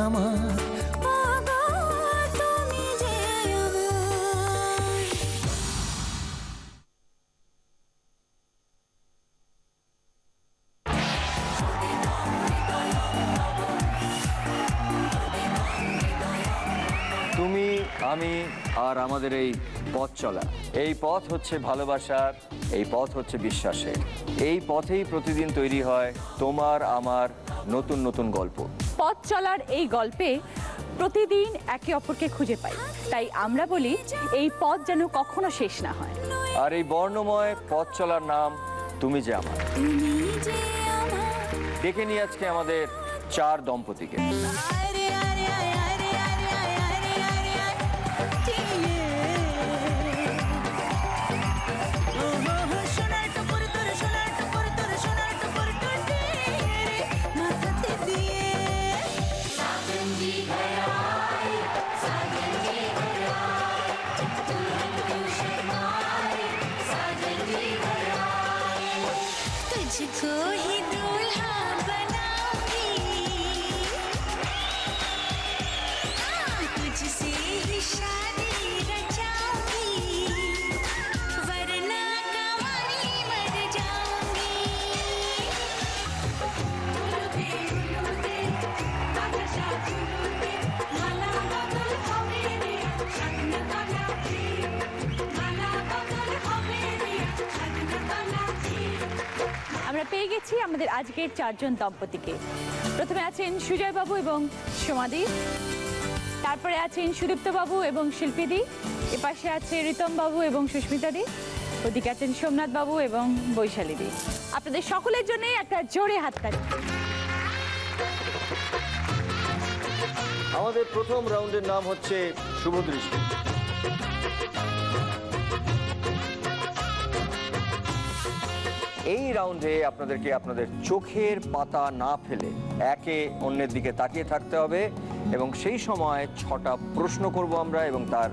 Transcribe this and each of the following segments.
আমার তুমি আমি আর আমাদের এই পথ চলা, এই পথ হচ্ছে ভালোবাসার, এই পথ হচ্ছে বিশ্বাসের। এই পথেই প্রতিদিন তৈরি হয় তোমার আমার নতুন নতুন গল্প। পথ চলার এই গল্পে প্রতিদিন একে অপরকে খুঁজে পাই, তাই আমরা বলি এই পথ যেন কখনো শেষ না হয়। আর এই বর্ণময় পথ চলার নাম তুমি যে আমার। ডেকে নিয়ে আজকে আমাদের 4 দম্পতিকে। तुझको ही दूल्हा बनाऊंगी, तुझसे ही शादी रचाऊंगी, वरना कंवारी मर जाऊंगी। আমরা পেয়ে গেছি আমাদের আজকের 4 জন দম্পতিকে। প্রথমে আছেন সুজয় বাবু এবং সমাধি, তারপরে আছেন সুদীপ্ত বাবু এবং শিল্পীদি, এপাশে আছে রিতম বাবু এবং সুস্মিতাদি, ওদিকে আছেন সোমনাথ বাবু এবং বৈশালীদি। আপনাদের সকলের জন্য একটা জোরে হাততালি। আমাদের প্রথম রাউন্ডের নাম হচ্ছে শুভদৃষ্টি। এই রাউন্ডে আপনাদেরকে আপনাদের চোখের পাতা না ফেলে একে অন্যের দিকে তাকিয়ে থাকতে হবে এবং সেই সময় 6টা প্রশ্ন করব আমরা এবং তার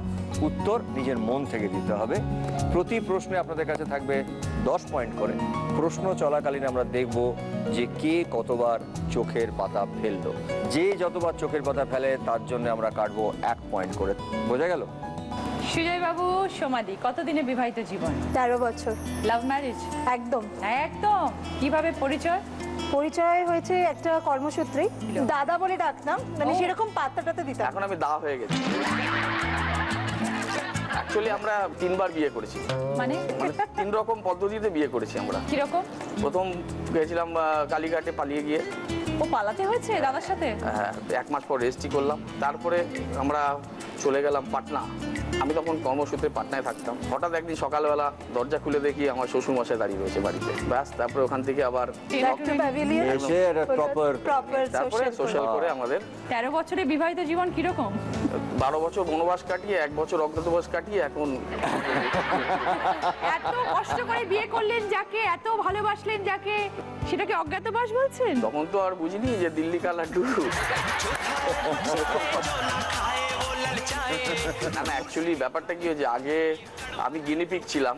উত্তর নিজের মন থেকে দিতে হবে। প্রতি প্রশ্নে আপনাদের কাছে থাকবে 10 পয়েন্ট করে। প্রশ্ন চলাকালীন আমরা দেখব যে কে কতবার চোখের পাতা ফেললো। যে যতবার চোখের পাতা ফেলে তার জন্য আমরা কাটবো 1 পয়েন্ট করে। বোঝা গেল? সুজয় বাবু, সমাধি, কতদিনে বিবাহিত জীবন? 13 বছর। Love marriage? একদম একদম। কিভাবে পরিচয়? পরিচয় হয়েছে একটা কর্মসূত্রে, দাদা বলে ডাকতাম, মানে সেরকম পাত্তাটাতে দিতাম। এখন আমি দা হয়ে গেছি। অ্যাকচুয়ালি আমরা 3 বার বিয়ে করেছি, মানে 3 রকম পদ্ধতিতে বিয়ে করেছি আমরা। কিরকম? প্রথম গিয়েছিলাম কালীঘাটে পালিয়ে গিয়ে। ও পালাতে হয়েছে দাদার সাথে? হ্যাঁ, 1 মাস পর রেজিস্ট্রি করলাম। তারপরে আমরা চলে গেলাম পাটনা। আমি তখন কর্মসূত্রে পাটনায় থাকতাম। হঠাৎ একদিন সকালবেলা দরজা খুলে দেখি আমার শ্বশুর মশাই দাঁড়িয়ে রয়েছে বাড়িতে। ব্যাস, তারপরে ওখান থেকে আবার তারপরে সোশ্যাল করে আমাদের 13 বছরে বিবাহিত জীবন কিরকম? 12 বছর বনবাস কাটিয়ে 1 বছর অজ্ঞাতবাস কাটিয়ে এখন এত কষ্ট করে বিয়ে করলেন যাকে, এত ভালোবাসলেন যাকে, সেটাকে অজ্ঞাতবাস বলছেন? তখন তো আর বুঝিনি যে দিল্লি কা লাড্ডু। না না, অ্যাকচুয়ালি ব্যাপারটা কি হয়েছে, আগে আমি গিনিপিক ছিলাম,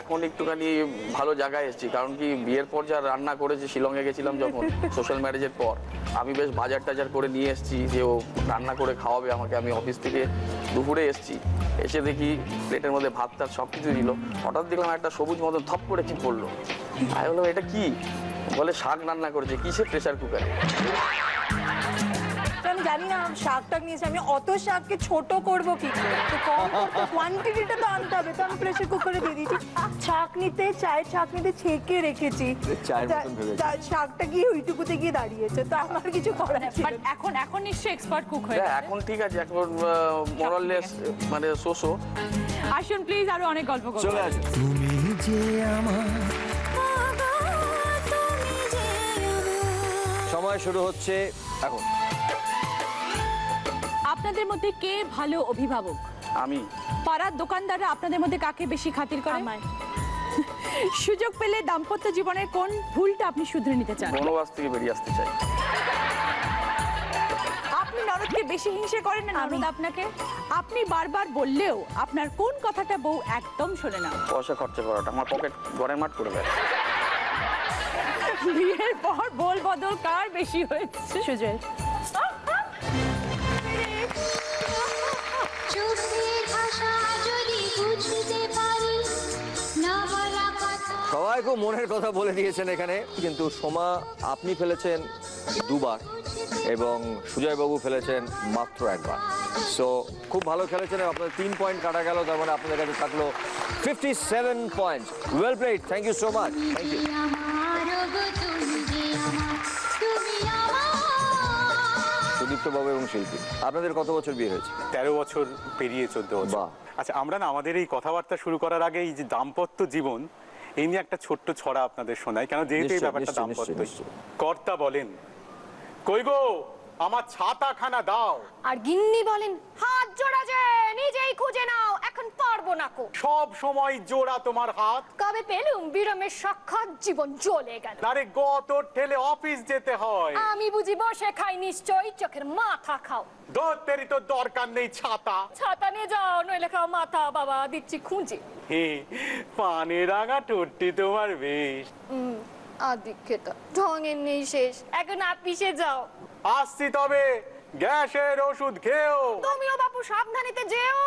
এখন একটুখানি ভালো জায়গায় এসেছি। কারণ কি, বিয়ের পর যা রান্না করেছি, শিলংয়ে গেছিলাম যখন সোশ্যাল ম্যারেজের পর, আমি বেশ বাজার টাজার করে নিয়ে এসেছি যে ও রান্না করে খাওয়াবে আমাকে। আমি অফিস থেকে দুপুরে এসেছি, এসে দেখি প্লেটের মধ্যে ভাত টাত সব কিছু দিল। হঠাৎ দেখলাম একটা সবুজ মতো থপ করে কি পড়লো। আমি বললাম এটা কি? বলে শাক রান্না করেছে। কিসে? প্রেসার কুকারে। আমি জানি না শাক টাক নিয়েছি, আমি অত শাককে ছোট করবো কি করে, তো কম কোয়ান্টিটিটা তো আনতে হবে, তো আমি প্রেসার কুকারে দিয়ে দিয়েছি। শাক নিতে, চায়ের শাক নিতে ছেঁকে রেখেছি, শাকটা গিয়ে ওইটুকুতে গিয়ে দাঁড়িয়েছে, তো আমার কিছু করার ছিল না। এখন নিশ্চয়ই এক্সপার্ট কুক হয়ে গেছে। এখন ঠিক আছে, এখন মোরাললেস মানে সোসো। আসুন প্লিজ, আরো অনেক গল্প করব। চলে আসুন। তুমি যে আমার। সময় শুরু হচ্ছে এখন। আপনাদের মধ্যে কে ভালো অভিভাবক? আমি। পাড়ার দোকানদাররা আপনাদের মধ্যে কাকে বেশি খাতির করে? আমায়। সুযোগ পেলে দাম্পত্য জীবনের কোন ভুলটা আপনি শুধরে নিতে চান? বনবাস থেকে বেরিয়ে আসতে চাই। আপনি ননদকে বেশি হিংসে করেন না ননদ আপনাকে? আপনি বারবার বললেও আপনার কোন কথাটা বউ একদম শোনে না? পয়সা খরচা করাটা আমার পকেট ঘরের মাঠ করে দেয়। বিয়ের পর বল বদল কার বেশি হয়েছে? সুজয়। মনের কথা বলে দিয়েছেন এখানে, কিন্তু সোমা আপনি ফেলেছেন দুবার এবং সুজয়বাবু ফেলেছেন মাত্র একবার। সো খুব ভালো খেলেছেন, আপনাদের 3 পয়েন্ট কাটা গেল, তার মানে আপনাদের কাছে থাকলো 57 points. Well played, thank you so much, thank you. Sudipta বাবু এবং শিল্পী, আপনাদের কত বছর বিয়ে হয়েছে? 13 বছর পেরিয়ে 14 বছর। বাহ। আচ্ছা, আমরা না আমাদের এই কথাবার্তা শুরু করার আগে এই যে দাম্পত্য জীবন, এই নিয়ে একটা ছোট্ট ছড়া আপনাদের শোনাই, কেন যেহেতু এই নিশ্চয়ই, ব্যাপারটা নিশ্চয়ই, দাম্পত্য। নিশ্চয়ই। কর্তা বলেন, কই গো আমার ছাতাখানা দাও। আর গিন্নি বলেন, হাত জোড়া যে নিজেই খুঁজে নাও, এখন পারবো না কো। সব সময় জোড়া তোমার হাত, কবে পেলুম বিরমের সাক্ষাৎ, জীবন চলে গেল। আরে গত ঠেলে অফিস যেতে হয়। আমি বুঝি বসে খাই নিশ্চয়ই, চোখের মাথা খাও। দত্তেরই তো দরকার নেই ছাতা। ছাতা নিয়ে যাও, নইলে খাও মাথা, বাবা দিচ্ছি খুঁজে। হে পানে রাঙা টোট্টি তোমার বেশ। আদিক্ষেতা ঢঙের নেই শেষ, এখন আপিসে যাও। আসছি তবে, গ্যাসের ওষুধ খেও। তুমিও বাপু সাবধানিতে যেও।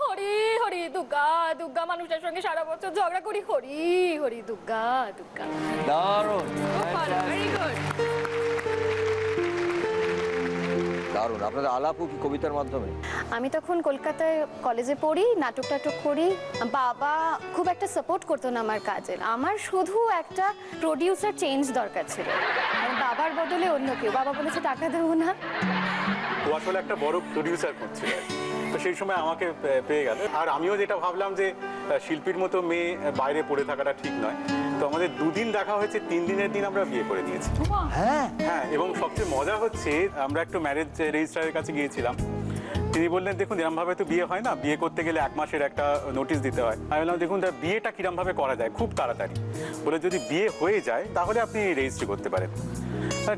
হরি হরি দুর্গা দুর্গা, মানুষের সঙ্গে সারা বছর ঝগড়া করি, হরি হরি দুর্গা দুর্গা। দারুণ, ভেরি গুড। দারুণ। আপনাদের আলাপও কি কবিতার মাধ্যমে? আমি তখন কলকাতায় কলেজে পড়ি, নাটক টাটক করি। বাবা খুব একটা সাপোর্ট করতো না আমার কাজে, আমার শুধু একটা প্রডিউসার চেঞ্জ দরকার ছিল, আর বাবার বদলে অন্য কেউ। বাবা বলেছে টাকা দেবো না। ও আসলে একটা বড় প্রডিউসার করছিল, তো সেই সময় আমাকে পেয়ে গেল। আর আমিও যেটা ভাবলাম যে শিল্পীর মতো মেয়ে বাইরে পড়ে থাকাটা ঠিক নয়, তো আমাদের 2 দিন দেখা হয়েছে, 3 দিনের দিন আমরা বিয়ে করে নিয়েছি। হ্যাঁ, এবং সবচেয়ে মজা হচ্ছে, আমরা একটু ম্যারেজ রেজিস্ট্রারের কাছে গিয়েছিলাম। তিনি বললেন, দেখুন এরমভাবে তো বিয়ে হয় না, বিয়ে করতে গেলে 1 মাসের একটা নোটিশ দিতে হয়। আমি বললাম, দেখুন তার বিয়েটা কিরমভাবে করা যায়, খুব তাড়াতাড়ি। বলে যদি বিয়ে হয়ে যায় তাহলে আপনি রেজিস্ট্রি করতে পারেন।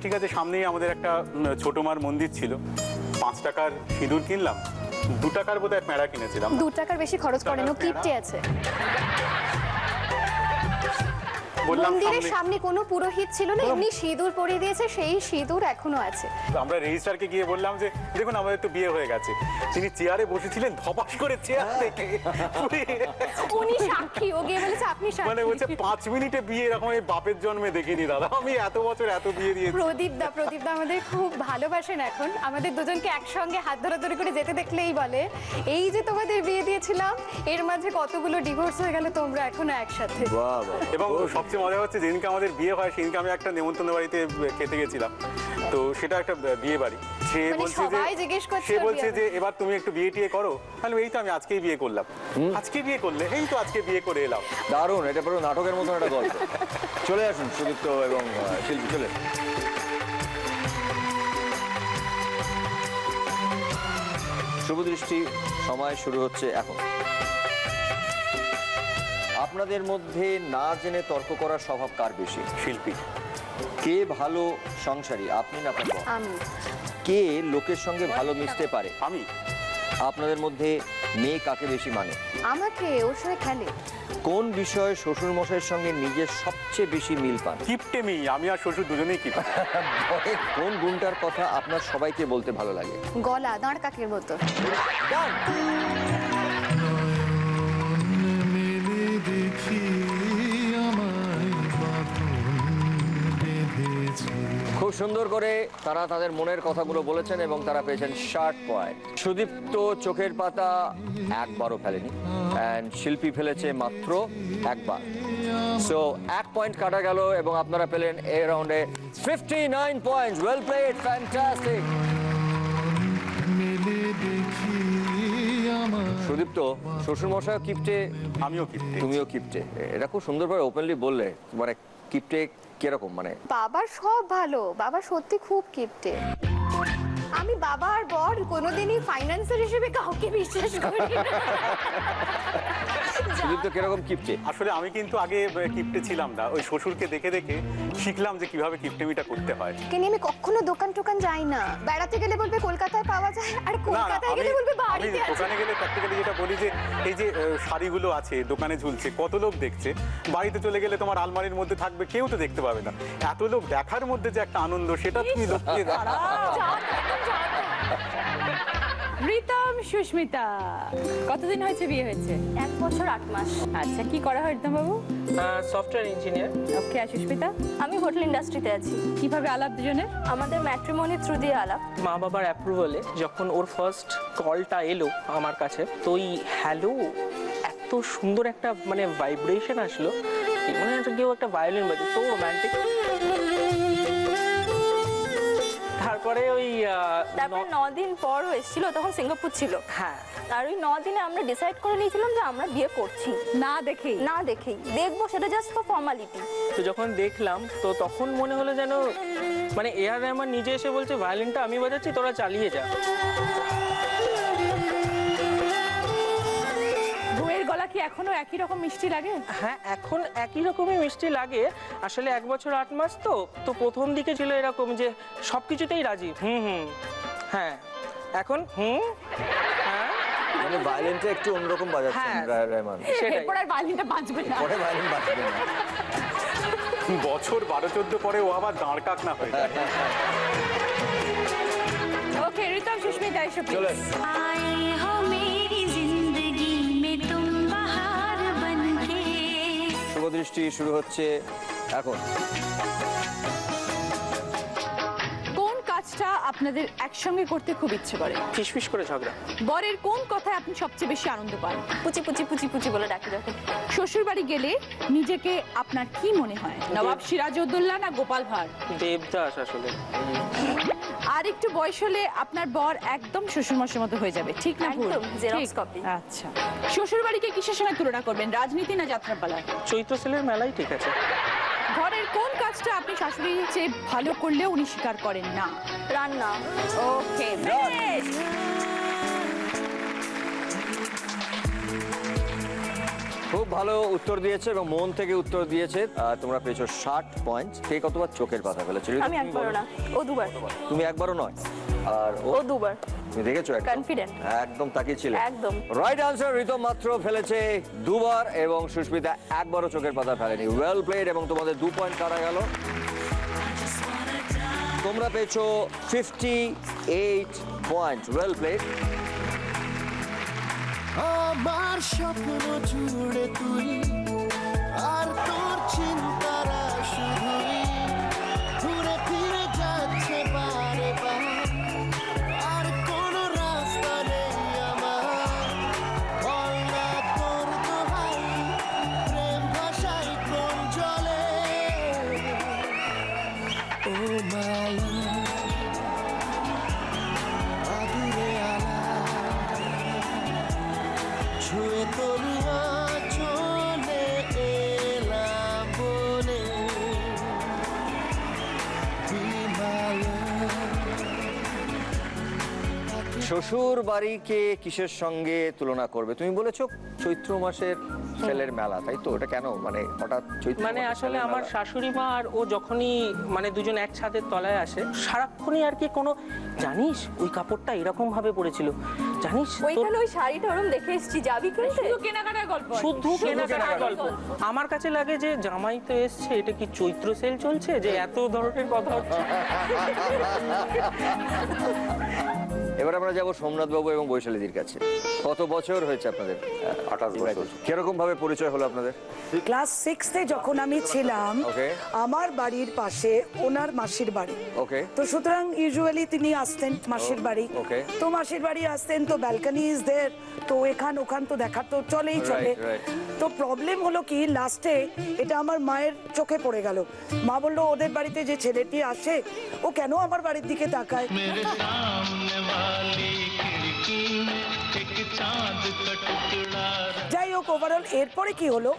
ঠিক আছে, সামনেই আমাদের একটা ছোট মার মন্দির ছিল, 5 টাকার সিঁদুর কিনলাম, 2 টাকার বোধহয় প্যাঁড়া কিনেছিলাম। 2 টাকার বেশি খরচ করেন, ও কিপটে আছে। বললাম মন্দিরের সামনে কোনো পুরোহিত ছিল না, এমনি সিঁদুর পরিয়ে দিয়েছে, সেই সিঁদুর এখনো আছে। আমরা রেজিস্ট্রারকে গিয়ে বললাম যে দেখুন আমাদের তো বিয়ে হয়ে গেছে। তিনি চেয়ারে বসেছিলেন, ধপাস করে চেয়ার থেকে উনি সাক্ষী, ও গিয়ে বলেছে আপনি মানে সাক্ষী। বলছে 5 মিনিটে বিয়ে, এরকম আমি বাপের জন্মে দেখিনি দাদা, আমি এত বছর এত বিয়ে দিয়েছি। প্রদীপ দা আমাদের খুব ভালোবাসেন এখন। আমাদের দুজনকে একসঙ্গে হাত ধরাধরি করে যেতে দেখলেই বলে, এই যে তোমাদের বিয়ে দিয়েছিলাম, এর মাঝে কতগুলো ডিভোর্স হয়ে গেল, তোমরা এখনো একসাথে। বাহ বাহ। এবং সবচেয়ে মজা হচ্ছে, যেদিনকে আমাদের বিয়ে হয় সেদিনকে আমি একটা নেমন্তন্ন বাড়িতে খেতে গেছিলাম, তো সেটা একটা বিয়ে বাড়ি। সে মানে বলছে সবাই জিজ্ঞেস করছিল সে বলছে বিয়ে যে এবার তুমি একটু বিয়ে টিয়ে করো। তাহলে এই তো আমি আজকেই বিয়ে করলাম। আজকে বিয়ে করলে? এই তো আজকে বিয়ে করে এলাম। দারুণ, এটা পুরো নাটকের মতন একটা গল্প। চলে আসুন সুদীপ্ত এবং শিল্পী, চলে শুভদৃষ্টি। সময় শুরু হচ্ছে এখন। আপনাদের মধ্যে না জেনে তর্ক করার স্বভাব কার বেশি? শিল্পী। কে ভালো সংসারী, আপনি না আপনার বর? আমি। কে লোকের সঙ্গে ভালো মিশতে পারে? আমি। আপনাদের মধ্যে মেয়ে কাকে বেশি মানে? আমাকে ওর সঙ্গে খেলে। কোন বিষয়ে শ্বশুর মশাইয়ের সঙ্গে নিজের সবচেয়ে বেশি মিল পান? কিপটেমি, আমি আর শ্বশুর দুজনেই কিপটে। কোন গুণটার কথা আপনার সবাইকে বলতে ভালো লাগে? গলা দাঁড় কাকের মতো। খুব সুন্দর করে তারা তাদের মনের কথাগুলো বলেছেন এবং তারা পেয়েছেন 60 পয়েন্ট। সুদীপ্ত চোখের পাতা একবারও ফেলেনি, এন্ড শিল্পী ফেলেছে মাত্র একবার। সো 1 পয়েন্ট কাটা গেল এবং আপনারা পেলেন এই রাউন্ডে 59 points. Well played, fantastic. Sudipta, শ্বশুরমশাই কিপটে, আমিও কিপটে। তুমিও কিপটে। এটা খুব সুন্দরভাবে ওপেনলি বললে। মানে কিপটে কিরকম? মানে বাবার সব ভালো, বাবা সত্যি খুব কিপটে। আমি বাবা আর বর কোনোদিনই ফাইন্যান্সার হিসেবে কাউকে বিশ্বাস করি না। সুদীপ্ত কিরকম কিপটে? আসলে আমি কিন্তু আগে কিপটে ছিলাম না, ওই শ্বশুরকে দেখে দেখে শিখলাম যে কিভাবে কিপটেমিটা করতে হয়। কিন্তু আমি কখনো দোকান টোকান যাই না। বেড়াতে গেলে বলবে কলকাতায় পাওয়া যায়, আর কলকাতায় গেলে বলবে আমি বাড়িতে আছে। দোকানে গেলে প্র্যাকটিক্যালি যেটা বলি যে এই যে শাড়িগুলো আছে দোকানে ঝুলছে, কত লোক দেখছে। বাড়িতে চলে গেলে তোমার আলমারির মধ্যে থাকবে, কেউ তো দেখতে পাবে না। এত লোক দেখার মধ্যে যে একটা আনন্দ, সেটা তুমি লোককে রিতম সুস্মিতা, কতদিন হয়েছে বিয়ে হয়েছে? 1 বছর 8 মাস। আচ্ছা, কি করা হয় রিতম বাবু? Software engineer. ওকে, আর সুস্মিতা? আমি হোটেল ইন্ডাস্ট্রিতে আছি। কিভাবে আলাপ দুজনের? আমাদের ম্যাট্রিমনি থ্রু দিয়ে আলাপ। মা বাবার অ্যাপ্রুভালে যখন ওর ফার্স্ট কলটা এলো আমার কাছে, তো ওই হ্যালো এত সুন্দর একটা মানে ভাইব্রেশন আসলো, মানে একটা কেউ একটা ভায়োলিন বাজে, তো রোম্যান্টিক। তারপরে ওই তারপর 9 দিন পর এসেছিল, তখন সিঙ্গাপুর ছিল। হ্যাঁ, আর ওই 9 দিনে আমরা ডিসাইড করে নিয়েছিলাম যে আমরা বিয়ে করছি। না দেখেই? না দেখেই, দেখবো সেটা জাস্ট ফর ফর্মালিটি। তো যখন দেখলাম তো তখন মনে হলো যেন মানে এআর রহমান নিজে এসে বলছে ভায়োলিনটা আমি বাজাচ্ছি, তোরা চালিয়ে যা। বউয়ের গলা কি এখনো একই রকম মিষ্টি লাগে? হ্যাঁ, এখন একই রকমই মিষ্টি লাগে। আসলে 1 বছর 8 মাস তো প্রথম দিকে ছিল এরকম যে সবকিছুতেই রাজি, হ্যাঁ, এখন হ্যাঁ, মানে ভায়োলিনটা একটু অন্যরকম বাজাচ্ছেন রহমান। সেটাই। এরপর আর ভায়োলিনটা বাজবে না। পরে ভায়োলিন বাজবে না। বছর 12-14 পরে ও আবার দাঁড় কাক না হয়ে যায়। ওকে, রিতম সুস্মিতা এসো চলে। প্লিজ। आए हो मेरी जिंदगी में तुम बहार बनके। শুভ দৃষ্টি শুরু হচ্ছে এখন। কোন কাজটা আপনাদের একসঙ্গে করতে খুব ইচ্ছে করে? ফিসফিস করে ঝগড়া। বরের কোন কথায় আপনি সবচেয়ে বেশি আনন্দ পান? পুচি পুচি পুচি পুচি বলে ডাকি যখন। শ্বশুর বাড়ি গেলে নিজেকে আপনার কি মনে হয়? নবাব সিরাজউদ্দৌলা না গোপাল ভাঁড়? দেবদাস আসলে। আর একটু বয়স হলে আপনার বর একদম শ্বশুরমশাইয়ের মতো হয়ে যাবে, ঠিক না ভুল? একদম, Xerox ঠিক। copy। আচ্ছা, শ্বশুর বাড়িকে কিসের সঙ্গে তুলনা করবেন, রাজনীতি না যাত্রাপালা? চৈত্র সেলের মেলাই ঠিক আছে। ঘরের কোন কাজটা আপনি শাশুড়ির চেয়ে ভালো করলেও উনি স্বীকার করেন না? রান্না। ওকে, খুব ভালো উত্তর দিয়েছে এবং মন থেকে উত্তর দিয়েছে। তোমরা পেয়েছো 60 পয়েন্ট। কে কতবার চোখের পাতা ফেলেছে? আমি একবারও না, ও দুবার। তুমি একবারও নয়, আর ও দুবার। তুমি দেখেছো একদম Confident। একদম তাকিয়েছিলে একদম। Right answer. রিতম মাত্র ফেলেছে 2 বার এবং সুস্মিতা একবারও চোখের পাতা ফেলেনি। ওয়েল প্লেড এবং তোমাদের 2 পয়েন্ট কাটা গেল। তোমরা পেয়েছো 58 পয়েন্ট। Well played. আমার স্বপ্ন জুড়ে তুই আর তোর চিন্তারা শুধুই ঘুরে ফিরে যাচ্ছে বারে বার। আর কোনো রাস্তা নেই আমার, বল না তোর দোহাই, প্রেম ভাষায় কোন জলে। ও মায়া আদুরে আলা ছুঁয়ে তরুয়া চলে এলাম বলে শ্বশুর বাড়িকে কিসের সঙ্গে তুলনা করবে? তুমি বলেছো চৈত্র মাসের সেলের মেলা, তাই তো? ওটা কেন, মানে হঠাৎ চৈত্র মানে মাসের আসলে সেলের আমার মেলা? শাশুড়ি মা আর ও যখনই মানে দুজন এক ছাদের তলায় আসে, সারাক্ষণই আর কি কোনো জানিস ওই কাপড়টা এরকম ভাবে পড়েছিল, জানিস ওইখানে ওই শাড়িটা ওরম দেখে এসেছি, যাবি কিনতে? শুধু কেনাকাটার গল্প। শুধু কেনাকাটার গল্প। আমার কাছে লাগে যে জামাই তো এসছে, এটা কি চৈত্র সেল চলছে যে এত ধরনের কথা হচ্ছে? এবার আমরা যাবো সোমনাথ বাবু এবং বৈশালীদির কাছে। কত বছর হয়েছে আপনাদের? 28 বছর। কিরকম ভাবে পরিচয় হলো আপনাদের? ক্লাস 6-এ যখন আমি ছিলাম, ওকে। আমার বাড়ির পাশে ওনার মাসির বাড়ি। ওকে। তো সুতরাং ইউজুয়ালি তিনি আসতেন মাসির বাড়ি। ওকে। তো মাসির বাড়ি আসতেন, তো ব্যালকনি ইজ দেয়ার, তো এখান ওখান তো দেখা তো চলেই চলে। right. তো প্রবলেম হলো কি, লাস্টে এটা আমার মায়ের চোখে পড়ে গেল। মা বললো ওদের বাড়িতে যে ছেলেটি আসে ও কেন আমার বাড়ির দিকে তাকায়। যাই হোক, ওভারঅল এরপরে কি হলো,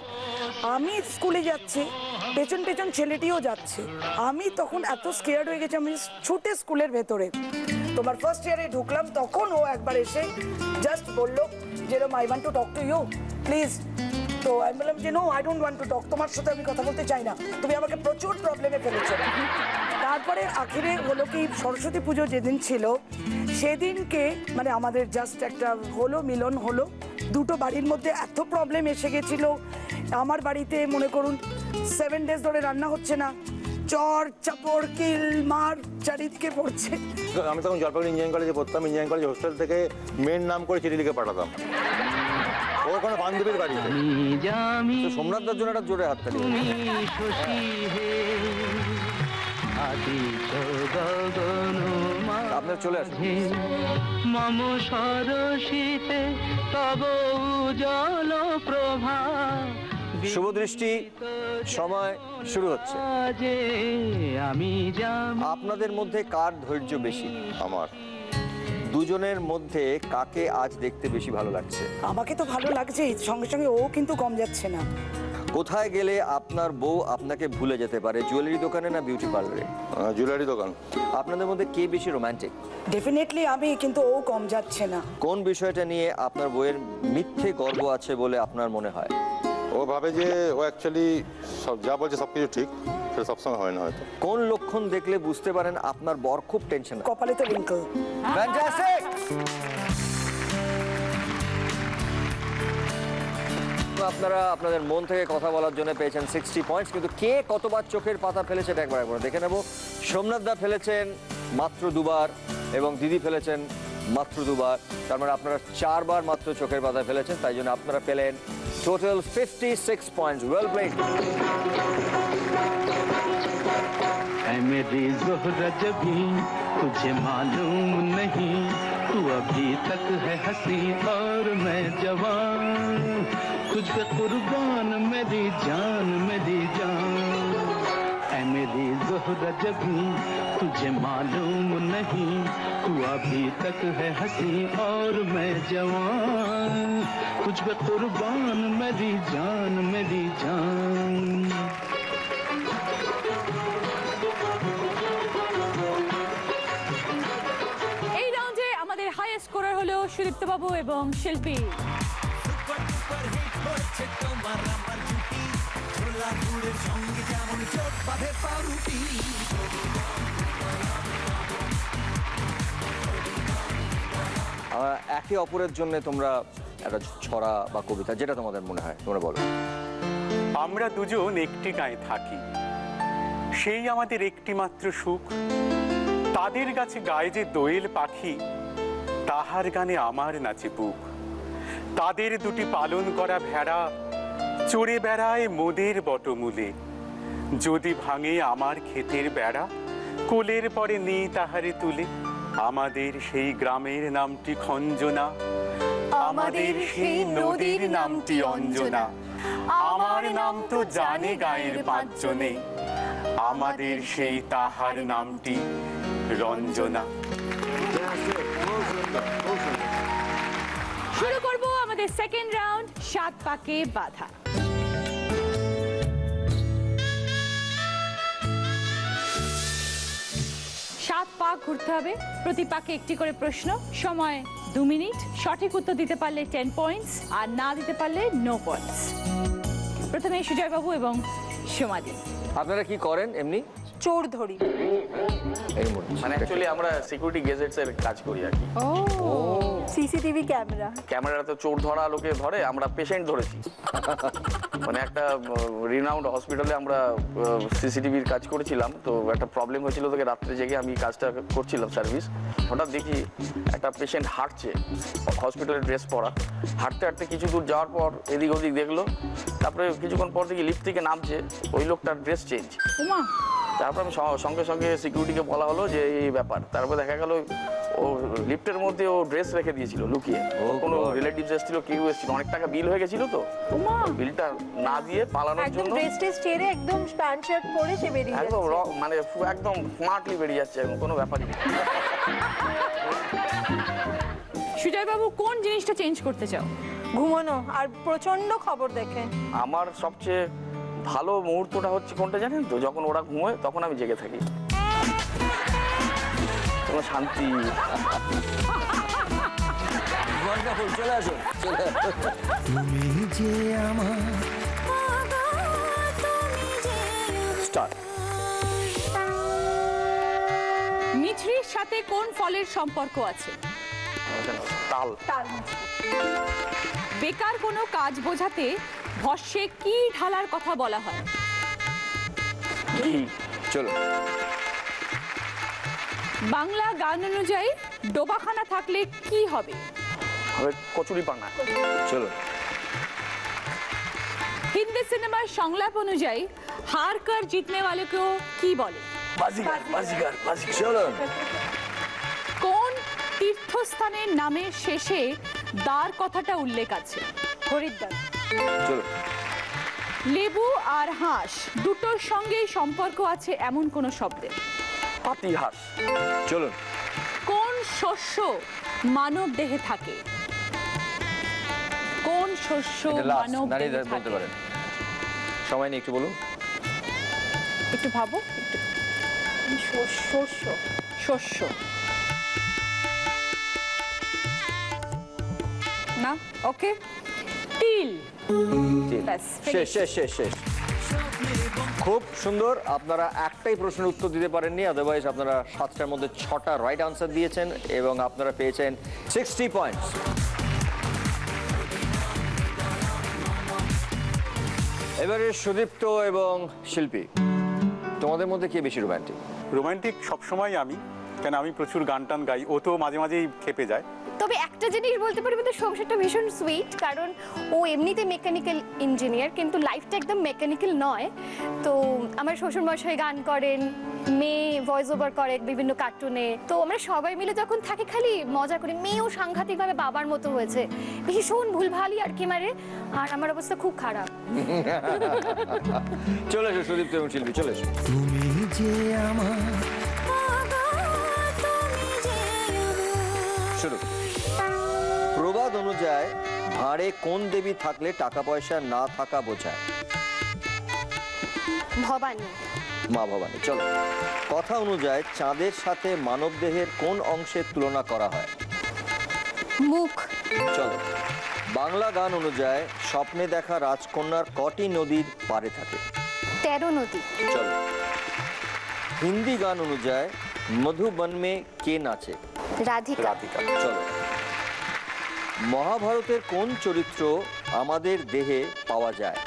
আমি স্কুলে যাচ্ছি, পেছন পেছন ছেলেটিও যাচ্ছে। আমি তখন এত স্কেয়ার্ড হয়ে গেছি, আমি ছুটে স্কুলের ভেতরে তোমার ফার্স্ট ইয়ারে ঢুকলাম, তখন ও একবার এসে জাস্ট বললো যেরকম I want to talk to you please. তো আমি বললাম যে no, I don't want to talk, তোমার সাথে আমি কথা বলতে চাই না, তুমি আমাকে প্রচুর প্রবলেমে ফেলেছো। তারপরে আখিরে হলো কি, সরস্বতী পুজো যেদিন ছিল সেদিনকে মানে আমাদের জাস্ট একটা হলো মিলন হলো। দুটো বাড়ির মধ্যে এত প্রবলেম এসে গেছিলো, আমার বাড়িতে মনে করুন 7 ডেজ ধরে রান্না হচ্ছে না, চর চাপড় কিল মার চারিদিকে পড়ছে। আমি তখন জলপাইগুড়ি ইঞ্জিনিয়ারিং কলেজে পড়তাম, ইঞ্জিনিয়ারিং কলেজ হোস্টেল থেকে মেয়ের নাম করে চিঠি লিখে পাঠাতাম ওর কোনো বান্ধবীর বাড়িতে। সোমনাথ দার জন্য একটা জোরে হাততালি। আপনার চলে আসুন। মম সরসিতে তব উজ্জ্বল প্রভা। শুভ দৃষ্টি, সময় শুরু হচ্ছে। আপনাদের মধ্যে কার ধৈর্য বেশি? আমার। দুজনের মধ্যে কাকে আজ দেখতে বেশি ভালো লাগছে? আমাকে তো ভালো লাগছে, সঙ্গে সঙ্গে ও কিন্তু কম যাচ্ছে না। কোথায় গেলে আপনার বউ আপনাকে ভুলে যেতে পারে? জুয়েলারি দোকানে না বিউটি পার্লারে? জুয়েলারি দোকান। আপনাদের মধ্যে কে বেশি রোমান্টিক? ডেফিনেটলি আমি, কিন্তু ও কম যাচ্ছে না। কোন বিষয়টা নিয়ে আপনার বউয়ের মিথ্যে গর্ব আছে বলে আপনার মনে হয়? ও ভাবে যে ও অ্যাকচুয়ালি সব যা বলছে সব কিছু ঠিক, সেটা সবসময় হয় না হয়তো। কোন লক্ষণ দেখলে বুঝতে পারেন আপনার বর খুব টেনশন? কপালে তো রিঙ্কল। ফ্যান্টাস্টিক। আপনারা আপনাদের মন থেকে কথা বলার জন্য পেয়েছেন 60 পয়েন্টস, কিন্তু কে কতবার চোখের পাতা ফেলেছে এটা একবার দেখে নেব। সোমনাথ দা ফেলেছেন মাত্র 2 বার এবং দিদি ফেলেছেন মাত্র 2 বার, তার মানে আপনারা 4 বার মাত্র চোখের পাতা ফেলেছেন, তাই জন্য আপনারা পেলেন টোটাল 56 পয়েন্টস। Well played. मेरी ज़ोहरा जबी तुझे मालूम नहीं, तू अभी तक है हंसी और मैं जवान, तुझ पे कुर्बान मेरी जान मेरी जान। ऐ मेरी ज़ोहरा जबी तुझे मालूम नहीं, तू अभी तक है हंसी और मैं जवान, तुझ पे कुर्बान मेरी जान मेरी जान। হাইয়েস্ট স্কোরার হলো সুদীপ্ত বাবু এবং শিল্পী। একে অপরের জন্য তোমরা একটা ছড়া বা কবিতা, যেটা তোমাদের মনে হয় তোমরা বলো। আমরা দুজন একটি গায়ে থাকি, সেই আমাদের একটি মাত্র সুখ, তাদের কাছে গায়ে যে দোয়েল পাখি, তাহার গানে আমার নাচে বুক। তাদের দুটি পালন করা ভেড়া চড়ে বেড়ায় মোদের বটমূলে, যদি ভাঙে আমার ক্ষেতের বেড়া, কোলের পরে নেই তাহারে তুলে। আমাদের সেই গ্রামের নামটি খঞ্জনা, আমাদের সেই নদীর নামটি অঞ্জনা, আমার নাম তো জানে গায়ের 5 জনে, আমাদের সেই তাহার নামটি রঞ্জনা। শুরু করব আমাদের সেকেন্ড রাউন্ড, 7 পাকে বাধা। 7 পাক ঘুরতে হবে, প্রতি পাকে একটি করে প্রশ্ন, সময় 2 মিনিট। সঠিক উত্তর দিতে পারলে 10 পয়েন্টস, আর না দিতে পারলে নো পয়েন্টস। প্রথমে সুজয় বাবু এবং সোমাদি। আপনারা কি করেন এমনি? চোর ধরি। মানে অ্যাকচুয়ালি আমরা সিকিউরিটি গেজেটস এর কাজ করি আর কি। CCTV camera. ক্যামেরাটা তো চোর ধরা লোকে ধরে, আমরা পেশেন্ট ধরেছি। মানে একটা রিনাউন্ড হসপিটালে আমরা সিসিটিভির কাজ করেছিলাম, তো একটা প্রবলেম হয়েছিল, তোকে রাত্রে জেগে আমি কাজটা করছিলাম সার্ভিস, হঠাৎ দেখি একটা পেশেন্ট হাঁটছে, হসপিটালের ড্রেস পরা, হাঁটতে হাঁটতে কিছু দূর যাওয়ার পর এদিক ওদিক দেখলো, তারপরে কিছুক্ষণ পর দেখি লিফট থেকে নামছে, ওই লোকটার ড্রেস চেঞ্জ। তারপর আমি সঙ্গে সঙ্গে সিকিউরিটিকে বলা হলো যে এই ব্যাপার। তারপর দেখা গেল ও লিফটের মধ্যে ও ড্রেস রেখে দিয়েছিল লুকিয়ে, কোনো রিলেটিভস এসেছিল, কেউ এসেছিল, অনেক টাকা বিল হয়ে গেছিল, তো বিলটা না দিয়ে পালানোর জন্য ড্রেস টেস ছেড়ে একদম প্যান্ট শার্ট পরে সে বেরিয়ে যাচ্ছে, একদম মানে একদম স্মার্টলি বেরিয়ে যাচ্ছে, কোনো ব্যাপারই নেই। সুজয় বাবু, কোন জিনিসটা চেঞ্জ করতে চাও? ঘুমানো আর প্রচন্ড খবর দেখে। আমার সবচেয়ে ভালো মুহূর্তটা হচ্ছে কোনটা জানেন তো? যখন ওরা ঘুমোয় তখন আমি জেগে থাকি, কোনো শান্তি। চলে আসুন। তুমি যে আমার স্টার্ট। মিছরির সাথে কোন ফলের সম্পর্ক আছে? তাল। বেকার কোনো কাজ বোঝাতে ভস্যে কি ঢালার কথা বলা হয়? চলো। বাংলা গান অনুযায়ী ডোবাখানা থাকলে কি হবে? কচুরি পানা। চলো। হিন্দি সিনেমার সংলাপ অনুযায়ী হার কর জিতনে वाले को কি বলে? বাজিগার বাজিগার বাজিগার। চলো। কোন তীর্থস্থানের নামের শেষে দ্বার কথাটা উল্লেখ আছে? হরিদ্বার। চলো। লেবু আর হাঁস দুটোর সঙ্গে সম্পর্ক আছে এমন কোন শব্দের? পাতিহাঁস। চলো। কোন শস্য মানব দেহে থাকে? কোন শস্য মানব দেহে বলতে থাকে? পারেন, সময় নেই, একটু বলুন। একটু ভাবো। শস্য শস্য না। ওকে, তিল। ব্যাস, শেষ শেষ শেষ শেষ। খুব সুন্দর। আপনারা একটাই প্রশ্নের উত্তর দিতে পারেননি, আদারওয়াইজ আপনারা 7টার মধ্যে 6টা রাইট আনসার দিয়েছেন এবং আপনারা পেয়েছেন 60 পয়েন্টস। এবারে সুদীপ্ত এবং শিল্পী, তোমাদের মধ্যে কে বেশি রোমান্টিক? রোমান্টিক সবসময় আমি, কেন আমি প্রচুর গান টান গাই, ও তো মাঝে মাঝেই খেপে যায়। তবে একটা জিনিস বলতে পারি, আমাদের সংসারটা ভীষণ সুইট, কারণ ও এমনিতে মেকানিক্যাল ইঞ্জিনিয়ার, কিন্তু লাইফটা একদম মেকানিক্যাল নয়। তো আমার শ্বশুরমশাই গান করেন, মেয়ে ভয়েস ওভার করে বিভিন্ন কার্টুনে, তো আমরা সবাই মিলে যখন থাকি খালি মজা করি। মেয়েও সাংঘাতিকভাবে বাবার মতো হয়েছে, ভীষণ ভুলভালই আর কি মারে, আর আমার অবস্থা খুব খারাপ। চলে এসো সুদীপ্ত এবং শিল্পী, চলে এসো। তুমি যে আমার শুরু। প্রবাদ অনুযায়ী ভাঁড়ে কোন দেবী থাকলে টাকা পয়সা না থাকা বোঝায়? ভবানী। মা ভবানী। চলো। কথা অনুযায়ী চাঁদের সাথে মানব দেহের কোন অংশের তুলনা করা হয়? মুখ। চলো। বাংলা গান অনুযায়ী স্বপ্নে দেখা রাজকন্যার কটি নদীর পারে থাকে? 13 নদী। চলো। হিন্দি গান অনুযায়ী মধুবন মে কে নাচে? রাধিকা। রাধিকা। চলো। মহাভারতের কোন চরিত্র আমাদের দেহে পাওয়া যায়?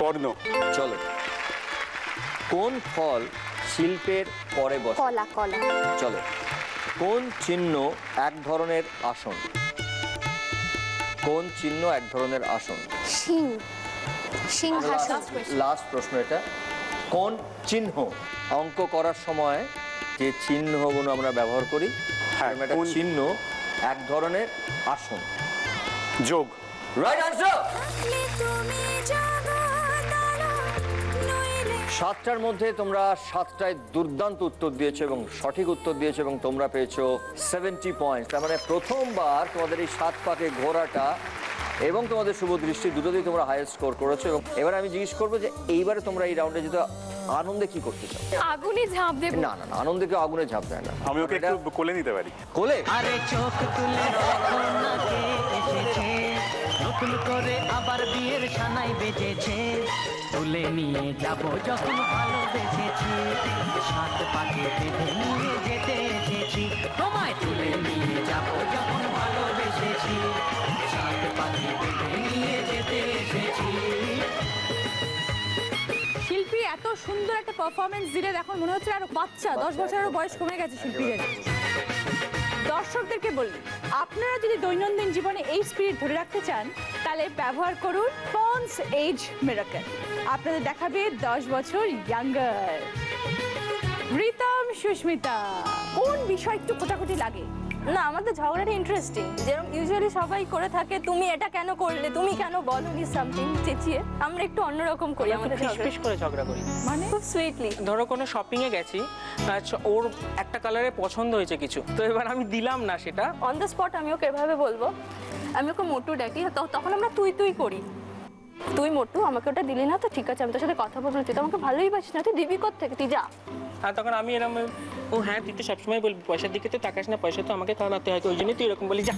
কর্ণ। চলো। কোন ফল শিল্পের পরে বসে? কলা। কলা। চলো। কোন চিহ্ন এক ধরনের আসন? কোন চিহ্ন এক ধরনের আসন? সিংহাসন। লাস্ট প্রশ্ন এটা। কোন চিহ্ন অঙ্ক করার সময় যে চিহ্নগুলো আমরা ব্যবহার করি, একটা চিহ্ন এক ধরনের আসন? যোগ। Right answer. 7টার মধ্যে তোমরা 7টায় দুর্দান্ত উত্তর দিয়েছো এবং সঠিক উত্তর দিয়েছো এবং তোমরা পেয়েছো 70 পয়েন্ট। তার মানে প্রথমবার তোমাদের এই 7 পাকে ঘোরাটা এবং তোমাদের শুভ দৃষ্টি দুটোতেই তোমরা হাইয়েস্ট স্কোর করেছো। এবং এবার আমি জিজ্ঞেস করবো যে এইবারে তোমরা এই রাউন্ডে যেটা আনন্দে কি করতে চাও? আগুনে ঝাঁপ দেব। না না না, আনন্দে কেউ আগুনে ঝাঁপ দেয় না। আমি ওকে একটু কোলে নিতে পারি। কোলে? আরে চোখ তুলে দেখো না কে এসেছে, নতুন করে আবার বিয়ের সানাই বেজেছে, তুলে নিয়ে যাব যখন ভালোবেসেছি, সাত পাকে বেঁধে নিয়ে যেতে এসেছি, তোমায় তুলে নিয়ে যাব যখন ভালোবেসেছি, সাত পাকে বেঁধে নিয়ে যেতে এসেছি। শিল্পী এত সুন্দর একটা পারফরমেন্স দিলে এখন মনে হচ্ছে আরো বাচ্চা, 10 বছরেরও বয়স কমে গেছে শিল্পীদের। দর্শকদেরকে বলি, আপনারা যদি দৈনন্দিন জীবনে এই স্পিরিট ধরে রাখতে চান তাহলে ব্যবহার করুন পন্ডস এজ মিরাকেল। আপনাদের দেখাবে 10 বছর ইয়াঙ্গার। রিতম, সুস্মিতা, কোন বিষয় একটু খোঁটাখুটি লাগে? না, আমাদের ঝগড়াটা ইন্টারেস্টিং, যেরকম ইউজুয়ালি সবাই করে থাকে, তুমি এটা কেন করলে, তুমি কেন বলনি সামথিং চেঁচিয়ে, আমরা একটু অন্যরকম করি আমাদের ফিস করে ঝগড়া করি। মানে খুব সুইটলি। ধরো কোনো শপিং এ গেছি, ওর একটা কালারে পছন্দ হয়েছে কিছু, তো এবার আমি দিলাম না সেটা, অন দ্য স্পট আমি ওকে এভাবে বলবো, আমি ওকে মোটু ডাকি, তখন আমরা তুই তুই করি, তুই মোটু আমাকে ওটা দিলি না, তো ঠিক আছে আমি তোর সাথে কথা বলবো, তুই তো আমাকে ভালোই বাসিস না, তুই দিবি কোত্থেকে, তুই যা। আর তখন আমি এরকম, ও হ্যাঁ তুই তো সবসময় বলবি পয়সার দিকে তো তাকাস না, পয়সা তো আমাকে কামাতে হয়, ওই জন্যই তুই এরকম বলি, যা।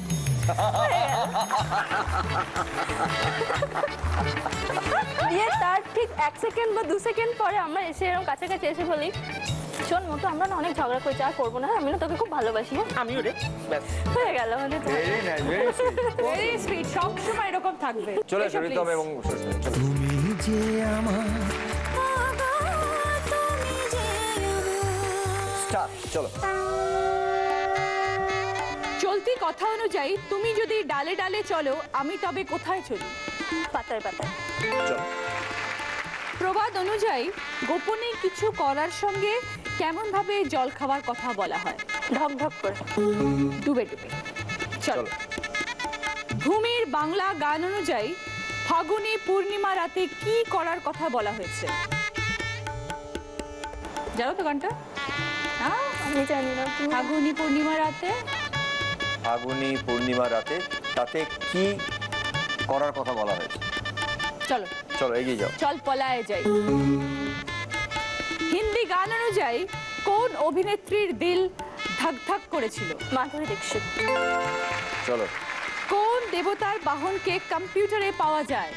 দিয়ে তার ঠিক 1 সেকেন্ড বা 2 সেকেন্ড পরে আমরা এসে এরকম কাছাকাছি এসে বলি, শোন মোটু আমরা না অনেক ঝগড়া করেছি, আর করবো না, আমি না তোকে খুব ভালোবাসি, আমিও রে, ব্যাস হয়ে গেল আমাদের। Very nice, very sweet. Very sweet, সব সময় এরকম থাকবে। চলে এসো রিতম এবং সুস্মিতা। তুমি যে আমার চলো। চলতি কথা অনুযায়ী তুমি যদি ডালে ডালে চলো আমি তবে কোথায় চলি? পাতায় পাতায়। চলো। প্রবাদ অনুযায়ী গোপনে কিছু করার সঙ্গে কেমন ভাবে জল খাওয়ার কথা বলা হয়? ঢক ঢক করে। ডুবে ডুবে। চলো। ভূমির বাংলা গান অনুযায়ী ফাগুনি পূর্ণিমা রাতে কি করার কথা বলা হয়েছে? জানো তো গানটা? আমি জানি না। ফাগুনি পূর্ণিমা রাতে, ফাগুনি পূর্ণিমা রাতে তাতে কি করার কথা বলা হয়েছে? চলো চলো এগিয়ে যাও। চল পলায়ে যাই। হিন্দি গান অনুযায়ী কোন অভিনেত্রীর দিল ধাক ধাক করেছিল? মাধুরী দীক্ষিত। চলো। কোন দেবতার বাহনকে কম্পিউটারে পাওয়া যায়?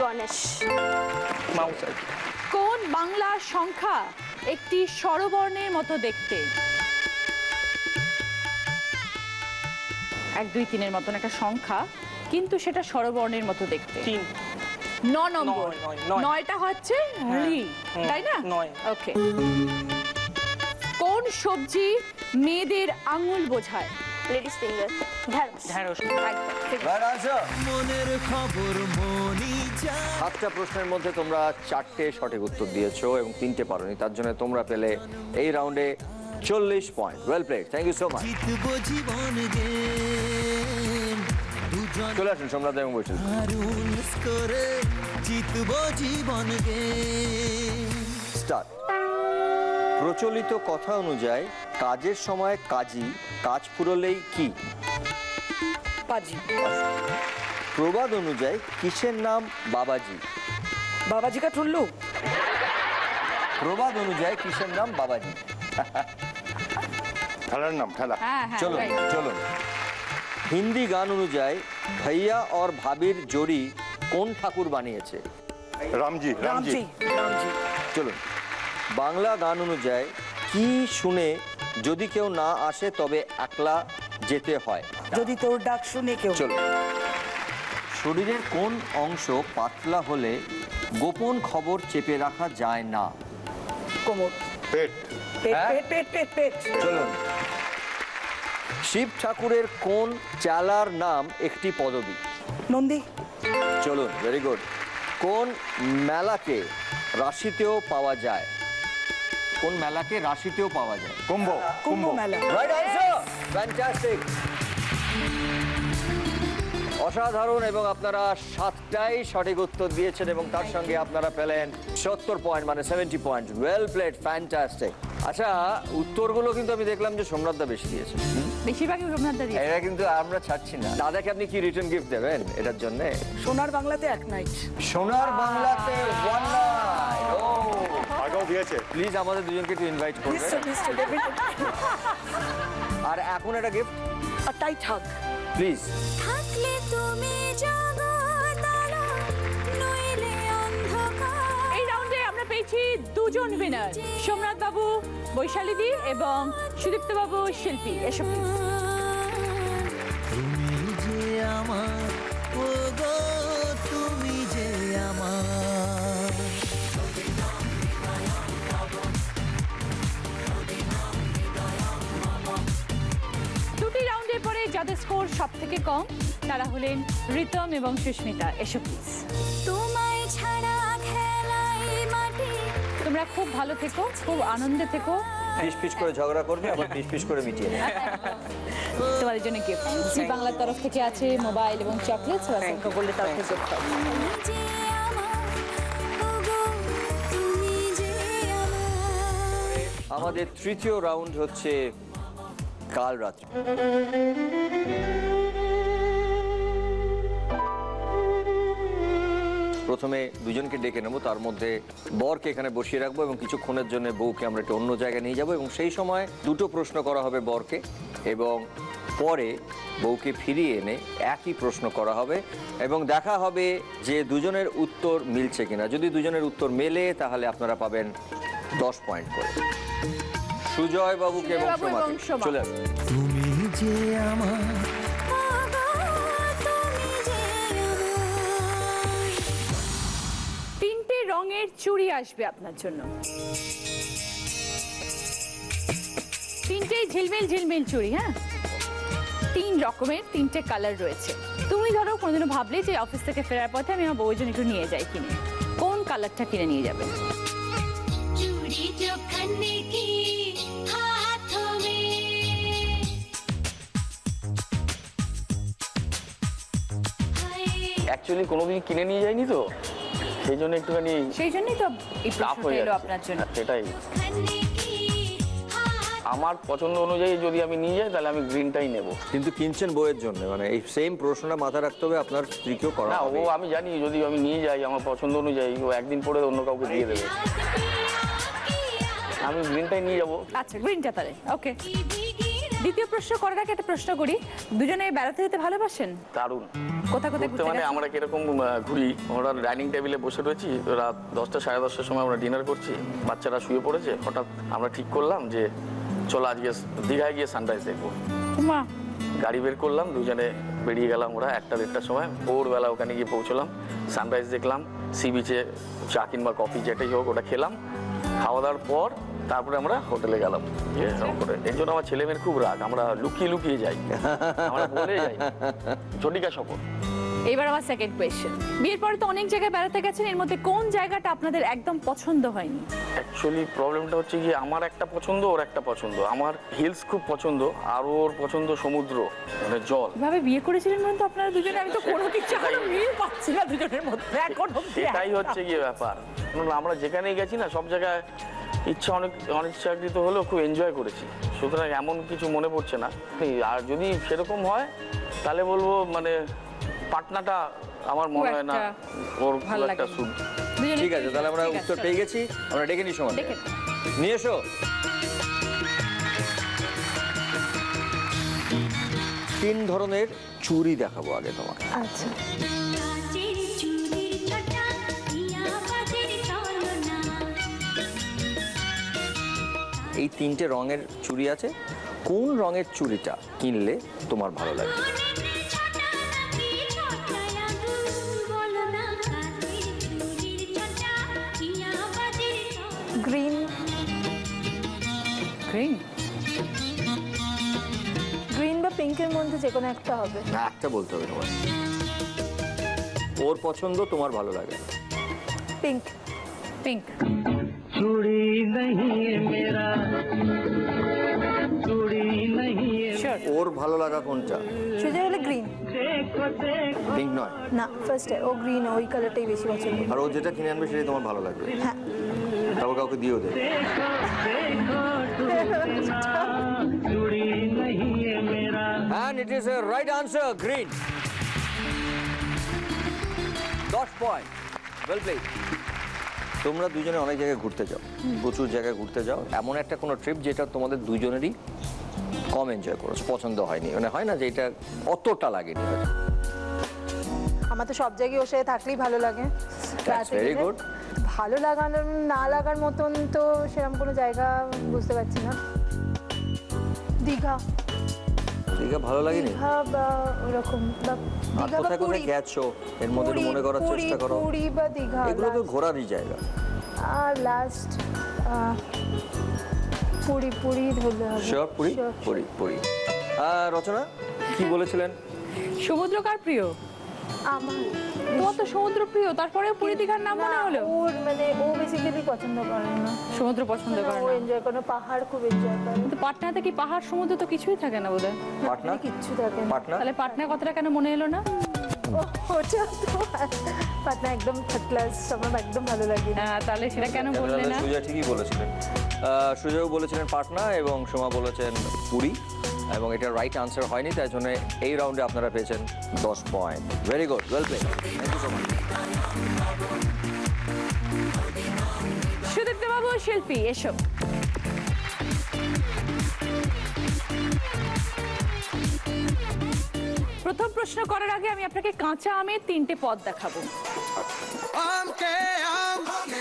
গণেশ। কোন বাংলা সংখ্যা একটি স্বরবর্ণের মতো দেখতে? 1 2 3 এর মতন একটা সংখ্যা, কিন্তু সেটা স্বরবর্ণের মতো দেখতে। 3 9 নম্বর। 9টা হচ্ছে রি, তাই না? 9। ওকে। কোন সবজি মেয়েদের আঙুল বোঝায়? Ladies finger. ঢ্যাঁড়স। ঢ্যাঁড়স। মনের খবর মনি যা। 7টা প্রশ্নের মধ্যে তোমরা 4টে সঠিক উত্তর দিয়েছো এবং 3টে পারোনি, তার জন্য তোমরা পেলে এই রাউন্ডে 40 point. Well played, thank you so much. জিতবো জীবন গেম দুজন চলে আসুন সম্রাট এবং বৈশাল। হারুন করে জিতবো জীবন গেম। স্টার্ট। প্রচলিত কথা অনুযায়ী কাজের সময় কাজী, কাজ ফুরলেই কি? পাজি। প্রবাদ অনুযায়ী কিসের নাম বাবাজি? বাবাজি কা টুল্লু। প্রবাদ অনুযায়ী কিসের নাম বাবাজি? খেলার নাম, খেলা। হ্যাঁ হ্যাঁ, চলুন right. চলুন। হিন্দি গান অনুযায়ী ভাইয়া और ভাবির জোড়ি কোন ঠাকুর বানিয়েছে? রামজি। রামজি। রামজি। চলুন। বাংলা গান অনুযায়ী কি শুনে যদি কেউ না আসে তবে একলা যেতে হয়? যদি তোর ডাক শুনে কেউ। চলো। শরীরের কোন অংশ পাতলা হলে গোপন খবর চেপে রাখা যায় না? কোমর। পেট। পেট হ্যাঁ? পেট পেট পেট পেট। চলুন। শিব ঠাকুরের কোন চালার নাম একটি পদবী? নন্দী। চলুন, ভেরি গুড। কোন মেলাকে রাশিতেও পাওয়া যায়? কোন মেলাকে রাশিতেও পাওয়া যায়? কুম্ভ। কুম্ভ মেলা। Right answer, fantastic. অসাধারণ, এবং আপনারা 7টাই সঠিক উত্তর দিয়েছেন এবং তার সঙ্গে আপনারা পেলেন 70 পয়েন্ট, মানে 70 পয়েন্ট। Well played, fantastic. আচ্ছা, উত্তরগুলো কিন্তু আমি দেখলাম যে সোমনাথদা বেশি দিয়েছে। বেশিরভাগই রবীন্দ্রনাথ দিয়ে। এটা কিন্তু আমরা ছাড়ছি না। দাদাকে আপনি কি রিটার্ন গিফট দেবেন এটার জন্য? সোনার বাংলাতে 1 নাইট। সোনার বাংলাতে 1 নাইট। ও আগেও দিয়েছে। প্লিজ আমাদের দুজনকে একটু ইনভাইট করবেন। নিশ্চয় নিশ্চয় ডেফিনেটলি। আর এখন একটা গিফট আর টাইট হাগ। প্লিজ। থাকলে তুমি জগৎ আলো, নইলে অন্ধকার। এই রাউন্ডে আমরা পেয়েছি দুজন উইনার, সোমনাথ বাবু বৈশালী দি এবং সুদীপ্ত বাবু শিল্পী। এসব তুমি যে আমার, ও গো তুমি যে আমার। দুটি রাউন্ডের পরে যাদের স্কোর সব থেকে কম তারা হলেন রিতম এবং সুস্মিতা। এসো প্লিজ। তোমায় ছাড়া খেলাই মাটি। তোমরা খুব ভালো থেকো, খুব আনন্দে থেকো। পিস পিস করে ঝগড়া করবে, আবার পিস পিস করে মিটিয়ে নেবে। তোমাদের জন্য গিফট জি বাংলার তরফ থেকে আছে মোবাইল এবং চকলেটস, আর বললে তরফ থেকে gift পাবে। তুমি যে আমার, ওগো তুমি যে আমার। আমাদের তৃতীয় রাউন্ড হচ্ছে কাল রাত্রি। প্রথমে দুজনকে ডেকে নেবো, তার মধ্যে বরকে এখানে বসিয়ে রাখবো এবং কিছুক্ষণের জন্য বউকে আমরা একটু অন্য জায়গায় নিয়ে যাবো এবং সেই সময় দুটো প্রশ্ন করা হবে বরকে, এবং পরে বউকে ফিরিয়ে এনে একই প্রশ্ন করা হবে এবং দেখা হবে যে দুজনের উত্তর মিলছে কিনা। যদি দুজনের উত্তর মেলে তাহলে আপনারা পাবেন 10 পয়েন্ট করে। সুজয় বাবুকে এবং সোমাকে চলে আসুন। তুমি যে আমার, তিনটে রঙের চুড়ি আসবে আপনার জন্য। তিনটেই ঝিলমিল ঝিলমিল চুড়ি, হ্যাঁ 3 রকমের 3টে কালার রয়েছে। তুমি ধরো কোনোদিনও ভাবলে যে অফিস থেকে ফেরার পথে আমি আমার বউয়ের জন্য একটু নিয়ে যাই কিনে, কোন কালারটা কিনে নিয়ে যাবে? चूड़ी जो खन्ने की हाथों में অ্যাকচুয়ালি কোনোদিন কিনে নিয়ে যায়নি তো, সেই জন্য একটুখানি সেই জন্যই তো এই টাফ প্রশ্নটা হয়ে এলো যাচ্ছে। আপনার জন্য। সেটাই আমার পছন্দ অনুযায়ী যদি আমি নিয়ে যাই তাহলে আমি গ্রিনটাই নেব। কিন্তু কিনছেন বইয়ের জন্য, মানে এই সেম প্রশ্নটা মাথায় রাখতে হবে আপনার স্ত্রীকেও করা না হবে। ও আমি জানি যদি আমি নিয়ে যাই আমার পছন্দ অনুযায়ী ও একদিন পরে অন্য কাউকে দিয়ে দেবে, আমি গ্রিনটাই নিয়ে যাবো। আচ্ছা গ্রিনটা তাহলে ওকে। দ্বিতীয় প্রশ্ন করার আগে একটা প্রশ্ন করি, দুজনে বেড়াতে যেতে ভালোবাসেন? দারুণ। কোথায় কোথায় ঘুরতে ঘুরতে মানে গেছেন? আমরা কিরকম ঘুরি, আমরা ডাইনিং টেবিলে বসে রয়েছি, রাত 10টা সাড়ে 10টার সময় আমরা ডিনার করছি, বাচ্চারা শুয়ে পড়েছে, হঠাৎ আমরা ঠিক করলাম যে চলো আজকে দীঘায় গিয়ে সানরাইজ দেখবো। মা গাড়ি বের করলাম, দুজনে বেরিয়ে গেলাম, ওরা 1টা-1.5টার সময় ভোরবেলা ওখানে গিয়ে পৌঁছলাম, সানরাইজ দেখলাম, সি বিচে চা কিংবা কফি যেটাই হোক ওটা খেলাম, খাওয়া দাওয়ার পর তারপরে আমরা হোটেলে গেলাম। এর জন্য আমার ছেলে মেয়ের খুব রাগ, আমরা লুকিয়ে লুকিয়ে যাই, আমরা বলে যাই ঝটিকা সফর। এবার আমার সেকেন্ড কোয়েশ্চেন, বিয়ের পরে তো অনেক জায়গায় বেড়াতে গেছেন, এর মধ্যে কোন জায়গাটা আপনাদের একদম পছন্দ হয়নি? অ্যাকচুয়ালি প্রবলেমটা হচ্ছে কি আমার একটা পছন্দ ওর একটা পছন্দ, আমার হিলস খুব পছন্দ আর ওর পছন্দ সমুদ্র মানে জল। কিভাবে বিয়ে করেছিলেন বলুন তো আপনারা দুজনে? আমি তো কোনো কিছু মিল পাচ্ছি না দুজনের মধ্যে এখন অবধি। এটাই হচ্ছে গিয়ে ব্যাপার, আমরা যেখানেই গেছি না সব জায়গায় ইচ্ছা অনিচ্ছাকৃত হলেও খুব এনজয় করেছি, সুতরাং এমন কিছু মনে পড়ছে না। আর যদি সেরকম হয় তাহলে বলবো মানে পাটনাটা আমার মনে হয় না ওর ভালো একটা লাগে। সুখ। ঠিক আছে, তাহলে আমরা উত্তর পেয়ে গেছি, আমরা ডেকে নিই সময় নিয়ে এসো। 3 ধরনের চুড়ি দেখাবো আগে তোমাকে। আচ্ছা काचेर चूड़ीर छटा इया बाजेर तलना এই 3টে রঙের চুড়ি আছে, কোন রঙের চুড়িটা কিনলে তোমার ভালো লাগবে? छटा की छोटाया दू बोलो ना काचेर चूड़ीर छटा इया बाजेर तलना গ্রিন গ্রিন গ্রিন বা পিঙ্কের মধ্যে যে কোনো একটা হবে। না, একটা বলতে হবে তোমার। ওর পছন্দ তোমার ভালো লাগে। Pink pink. चूड़ी नहीं है मेरा, चूड़ी नहीं है। ওর ভালো লাগা কোনটা? সোজা হলে গ্রিন, পিঙ্ক নয়। না ফার্স্ট ও গ্রিন, ওই কালারটাই বেশি পছন্দ। আর ও যেটা কিনে আনবে সেটাই তোমার ভালো লাগবে, হ্যাঁ তারপর কাউকে দিয়েও দেবে। चूड़ी नहीं है मेरा। And it is a right answer, green. 10 point. Well played. তোমরা দুজনে অনেক জায়গায় ঘুরতে যাও, প্রচুর জায়গায় ঘুরতে যাও, এমন একটা কোনো ট্রিপ যেটা তোমাদের দুজনেরই কম এনজয় করেছো, পছন্দ হয়নি, মানে হয় না যে এটা অতটা লাগেনি হয়তো। আমার তো সব জায়গায় ওর সাথে থাকলেই ভালো লাগে। That's very good. ভালো লাগানোর না লাগার মতন তো সেরকম কোনো জায়গা বুঝতে পারছি না। দীঘা দীঘা ভালো লাগেনি? দীঘা বা ওরকম বা আর দীঘা বা কোথায় কোথায় পুরী। গেছো এর মধ্যে একটু মনে করার পুরী, চেষ্টা করো। পুরী বা দীঘা এগুলো তো last। ঘোরারই জায়গা। আর লাস্ট পুরী পুরী ধরলে হবে। শিওর পুরী? Sure, পুরী পুরী। রচনা কি বলেছিলেন? সমুদ্র কার প্রিয়? আমার তোমার তো সমুদ্র প্রিয়, তারপরেও পুরী দীঘার নাম মনে হলো? ওর মানে ও বেসিক্যালি পছন্দ করে না সমুদ্র, পছন্দ করে ও না। এনজয় করে, পাহাড় খুব এনজয় করে। কিন্তু পাটনাতে কি পাহাড় সমুদ্র তো কিছুই থাকে না বোধহয়। পাটনা? কিচ্ছু থাকে না। পাটনা? তাহলে পাটনার কথাটা কেন মনে এলো না? ওটা তো পাটনা একদম থার্ড ক্লাস, আমার একদম ভালো লাগে না। তাহলে সেটা কেন বললে না? সুজয় ঠিকই বলেছিলেন। সুজয় বলেছিলেন পাটনা এবং সোমা বলেছেন পুরী, এবং এটা রাইট আনসার হয়নি, তাই জন্য এই রাউন্ডে আপনারা পেয়েছেন 10 point. Very good, well play, thank you so much. Sudipta বাবু, শিল্পী এসো। প্রথম প্রশ্ন করার আগে আমি আপনাকে কাঁচা আমের 3টে পদ দেখাবো। आम के आम,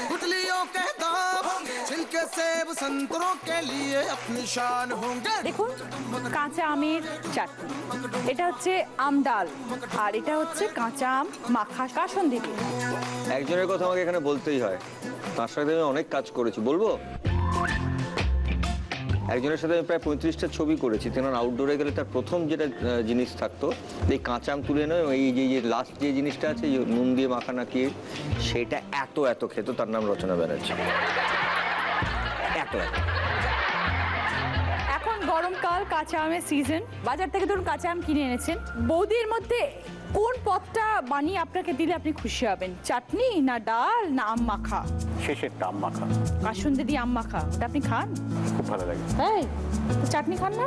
गुठलियों के दाम, छिलके सेब संतरों के लिए अपनी शान होंगे। দেখুন, কাঁচা আমের চাটনি, এটা হচ্ছে আম ডাল, আর এটা হচ্ছে কাঁচা আম মাখা কাসন্দি দিয়ে। একজনের কথা আমাকে এখানে বলতেই হয়, তার সাথে আমি অনেক কাজ করেছি, বলবো? একজনের সাথে আমি প্রায় 35টা ছবি করেছি। তেনার আউটডোরে গেলে তার প্রথম যেটা জিনিস থাকতো, এই কাঁচা আম তুলে নয়, এই যে লাস্ট যে জিনিসটা আছে নুন দিয়ে মাখা নাকি, সেটা এত এত খেত। তার নাম রচনা ব্যানার্জি। এত এত। এখন গরমকাল, কাঁচা আমের সিজন, বাজার থেকে ধরুন কাঁচা আম কিনে এনেছেন, বৌদির মধ্যে কোন পদটা বানিয়ে আপনাকে দিলে আপনি খুশি হবেন? চাটনি না ডাল না আম মাখা? শেষের আম মাখা। কাসুন্দি দিয়ে আম মাখা, ওটা আপনি খান? খুব ভালো লাগে। তাই? চাটনি খান না?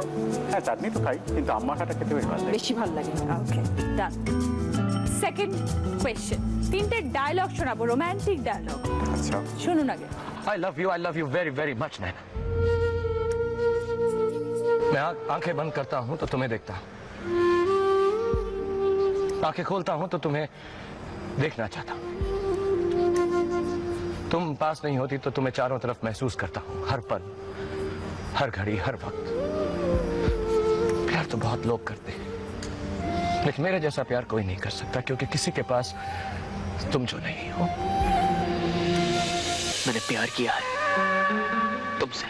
হ্যাঁ, চাটনি তো খাই, কিন্তু আম মাখাটা খেতে বেশ ভালো লাগে। বেশি ভালো লাগে। ওকে, ডান। সেকেন্ড কোয়েশ্চেন, 3টে ডায়লগ শোনাবো, রোমান্টিক ডায়লগ। আচ্ছা, শুনুন আগে। I love you very very much नैना। मैं आंखें बंद करता हूं तो तुम्हें देखता हूं, आंखें खोलता हूं तो तुम्हें देखना चाहता हूं, तुम पास नहीं होती तो तुम्हें चारों तरफ महसूस करता हूं, हर पल, हर घड़ी, हर वक्त। प्यार तो बहुत लोग करते हैं, लेकिन मेरे जैसा प्यार कोई नहीं कर सकता, क्योंकि किसी के पास तुम जो नहीं हो। मैंने प्यार किया है तुमसे।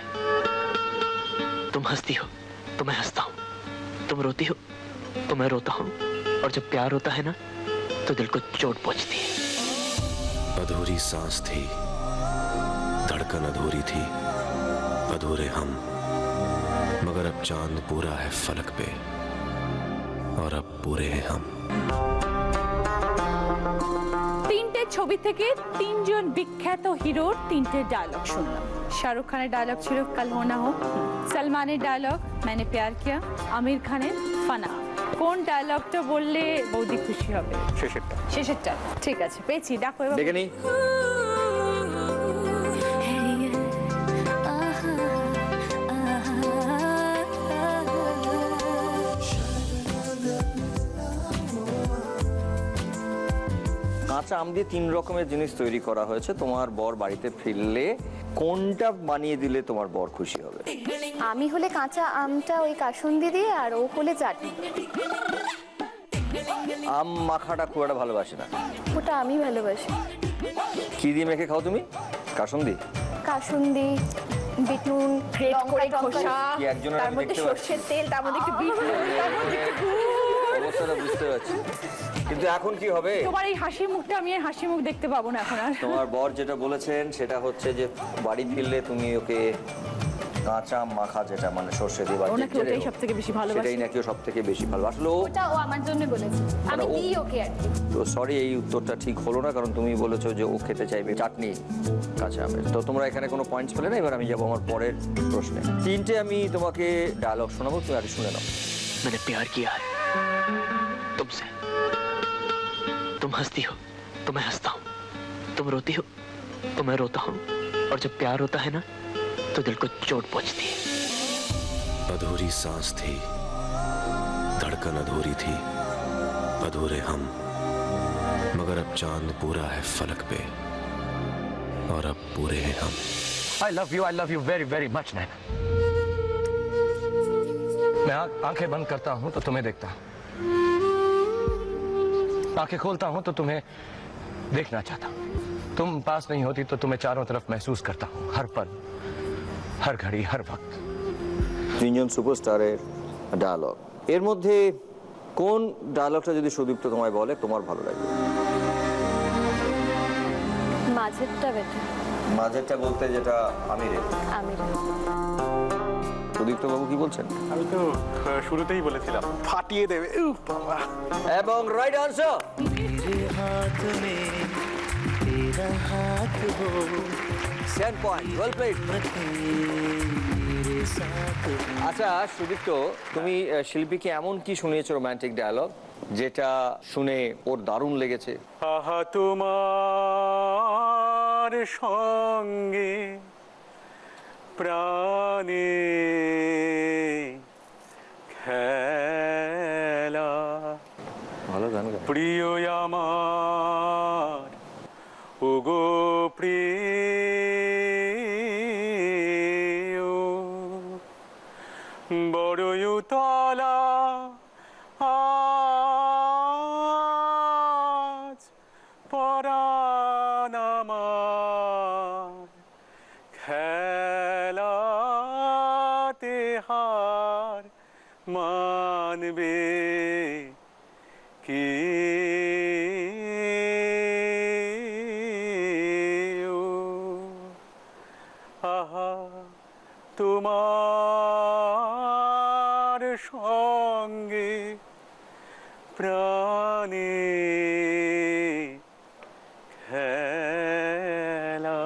तुम हंसती हो तो मैं हंसता हूँ, तुम रोती हो तो मैं रोता हूँ, और जब प्यार होता है ना तो दिल को चोट पहुंचती है। अधूरी सांस थी, धड़कन अधूरी थी, अधूरे हम, मगर अब चांद पूरा है फलक पे, और अब पूरे हैं हम। 3টে ছবি থেকে 3জন বিখ্যাত হিরোর 3টে ডায়লগ শুনলাম। শাহরুখ খানের ডায়লগ ছিল কাল হো না হো, সলমানের ডায়লগ मैंने प्यार किया, আমির খানের ফানা। কোন ডায়লগটা বললে বৌদি খুশি হবে? শেষেরটা। শেষেরটা, ঠিক আছে, পেয়েছি। ডাকো এবার। দেখে নি। কাঁচা আম দিয়ে 3 রকমের জিনিস তৈরি করা হয়েছে। তোমার বর বাড়িতে ফিরলে কোনটা বানিয়ে দিলে তোমার বর খুশি হবে? আমি হলে কাঁচা আমটা ওই কাসুন্দি দিয়ে, আর ও হলে চাটনি। আম মাখাটা খুব একটা ভালোবাসে না। ওটা আমি ভালোবাসি। কি দিয়ে মেখে খাও তুমি? কাসুন্দি? কাসুন্দি, বিট নুন, গ্রেট করে খোসা, কি একজনের তার আমি মধ্যে দেখতে পাচ্ছি। সরষের তেল, তার মধ্যে একটু বিট নুন, তার মধ্যে একটু গুড়। অবস্থাটা বুঝতে পারছি, কিন্তু এখন কি হবে? তোমার এই হাসি মুখটা আমি আর হাসি মুখ দেখতে পাবো না এখন আর। তোমার বর যেটা বলেছেন সেটা হচ্ছে যে বাড়ি ফিরলে তুমি ওকে কাঁচা আম মাখা, যেটা মানে সরষে দিয়ে বানিয়ে, ওনাকে ওটাই সবথেকে বেশি ভালোবাসে। সেটাই নাকি ও সবথেকে বেশি ভালোবাসে। ওটা ও আমার জন্য বলেছে, আমি দিই ওকে আর কি। তো সরি, এই উত্তরটা ঠিক হলো না, কারণ তুমি বলেছো যে ও খেতে চাইবে চাটনি কাঁচা আমের। তো তোমরা এখানে কোনো পয়েন্টস পেলে না। এবার আমি যাবো আমার পরের প্রশ্নে। 3টে আমি তোমাকে ডায়লগ শোনাবো, তুমি আগে শুনে নাও। मैंने प्यार किया है तुमसे। तुम हंसती हो तो मैं हंसता हूँ, तुम रोती हो तो मैं रोता हूँ, और जब प्यार होता है ना तो दिल को चोट पहुंचती है। अधूरी सांस थी, धड़कन अधूरी थी, अधूरे हम, मगर अब चांद पूरा है फलक पे, और अब पूरे हैं हम। I love you very very much नैना। मैं आंखें बंद करता हूं तो तुम्हें देखता हूं, आंखें खोलता हूं तो तुम्हें देखना चाहता हूं, तुम पास नहीं होती तो तुम्हें चारों तरफ महसूस करता हूं, हर पल, हर घड़ी, हर वक्त। 3জন সুপারস্টারের ডায়লগ, এর মধ্যে কোন ডায়লগটা যদি সুদীপ্ত তোমায় বলে তোমার ভালো লাগবে? মাঝেরটা বেটার। মাঝেরটা বলতে যেটা আমিরে? আমিরে। সুদীপ্ত বাবু কি বলছেন? আমি তো শুরুতেই বলেছিলাম ফাটিয়ে দেবে। বাবা, এবং রাইট আনসার। मेरे हाथ में तेरा हाथ हो, 10 পয়েন্ট, ওয়েল প্লেড। मेरे साथ हो। আচ্ছা সুদীপ্ত, তুমি শিল্পীকে এমন কি শুনিয়েছো রোমান্টিক ডায়লগ যেটা শুনে ওর দারুণ লেগেছে? আহা তোমার সঙ্গে প্রাণে খেলা, ভালো গান গায়। প্রিয় আমার ওগো প্রিয়, বড়ই তলা আজ পরাণ আমার খেলাতে আর মানবে কে আহা তোমার সঙ্গে প্রাণে খেলা।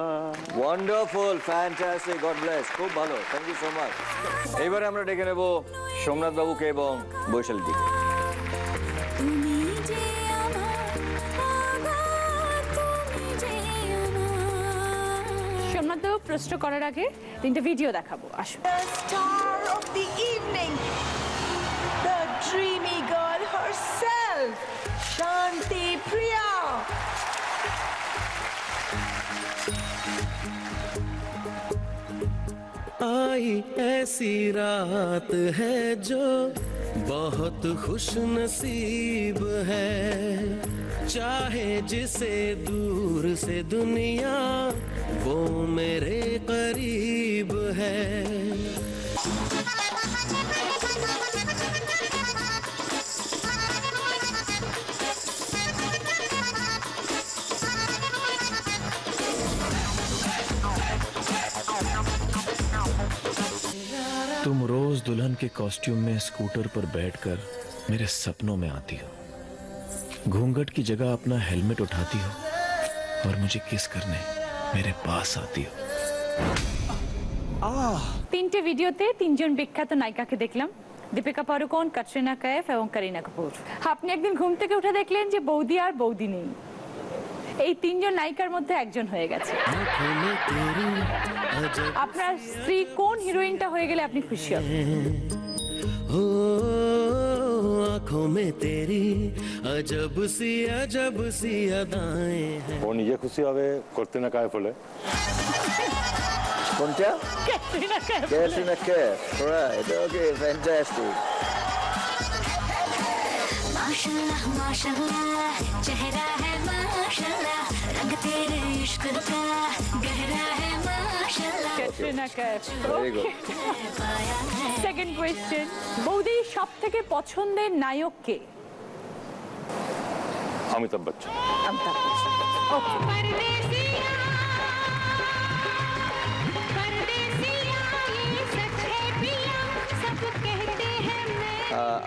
ওয়ান্ডারফুল, ফ্যান্টাস্টিক, গড ব্লেস, খুব ভালো, থ্যাংক ইউ সো মাচ। এবারে আমরা ডেকে নেব সোমনাথ বাবুকে এবং বৈশালীদিকে। সোমনাথ বাবু প্রশ্ন করার আগে তিনটে ভিডিও দেখাবো, আসুন। Star of the evening, the dreamy girl herself, Shanti Priya. आई ऐसी रात है जो बहुत खुश नसीब है, चाहे जिसे दूर से दुनिया वो मेरे करीब है। तुम रोज दुल्हन के कॉस्ट्यूम में स्कूटर पर बैठकर मेरे सपनों में आती हो, घूंघट की जगह अपना हेलमेट उठाती हो और मुझे किस करने मेरे पास आती हो। তিনটে ভিডিওতে তিনজন বিখ্যাত নায়িকাকে দেখলাম, দীপিকা পাড়ুকোন, ক্যাটরিনা কাইফ এবং করিনা কাপুর। আপনি একদিন ঘুম থেকে উঠে দেখলেন যে বৌদি আর বৌদি নেই, এই তিনজন নায়িকার মধ্যে একজন হয়ে গেছে। আপনার স্ত্রী কোন হিরোইনটা হয়ে গেলে আপনি খুশি হবেন? हो आँखों में तेरी अजब सी अदाएं हैं। ও নিজে খুশি হবে করতে না কায় ফলে। কোনটা? ক্যাটরিনা কাইফ। ক্যাটরিনা কাইফ, রাইট, ওকে, ফ্যান্টাস্টিক। माशाल्लाह माशाल्लाह चेहरा है माशाल्लाह, रंग तेरे इश्क का गहरा है माशाल्लाह। Katrina Kaif, Very good. Second question, বৌদি সবথেকে পছন্দের নায়ক কে? অমিতাভ বচ্চন। অমিতাভ বচ্চন, ওকে।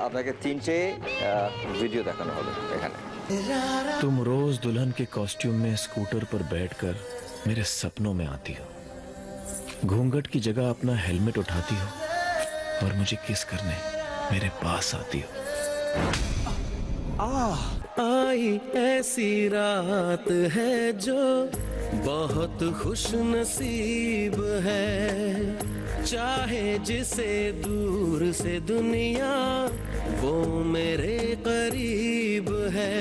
আপনাকে তিনটে ভিডিও দেখানো হবে এখানে। तुम रोज दुल्हन के कॉस्ट्यूम में स्कूटर पर बैठकर मेरे सपनों में आती हो, घूंघट की जगह अपना हेलमेट उठाती हो और मुझे किस करने मेरे पास आती हो। आई ऐसी रात है जो बहुत खुश नसीब है, चाहे जिसे दूर से दुनिया वो मेरे करीब है।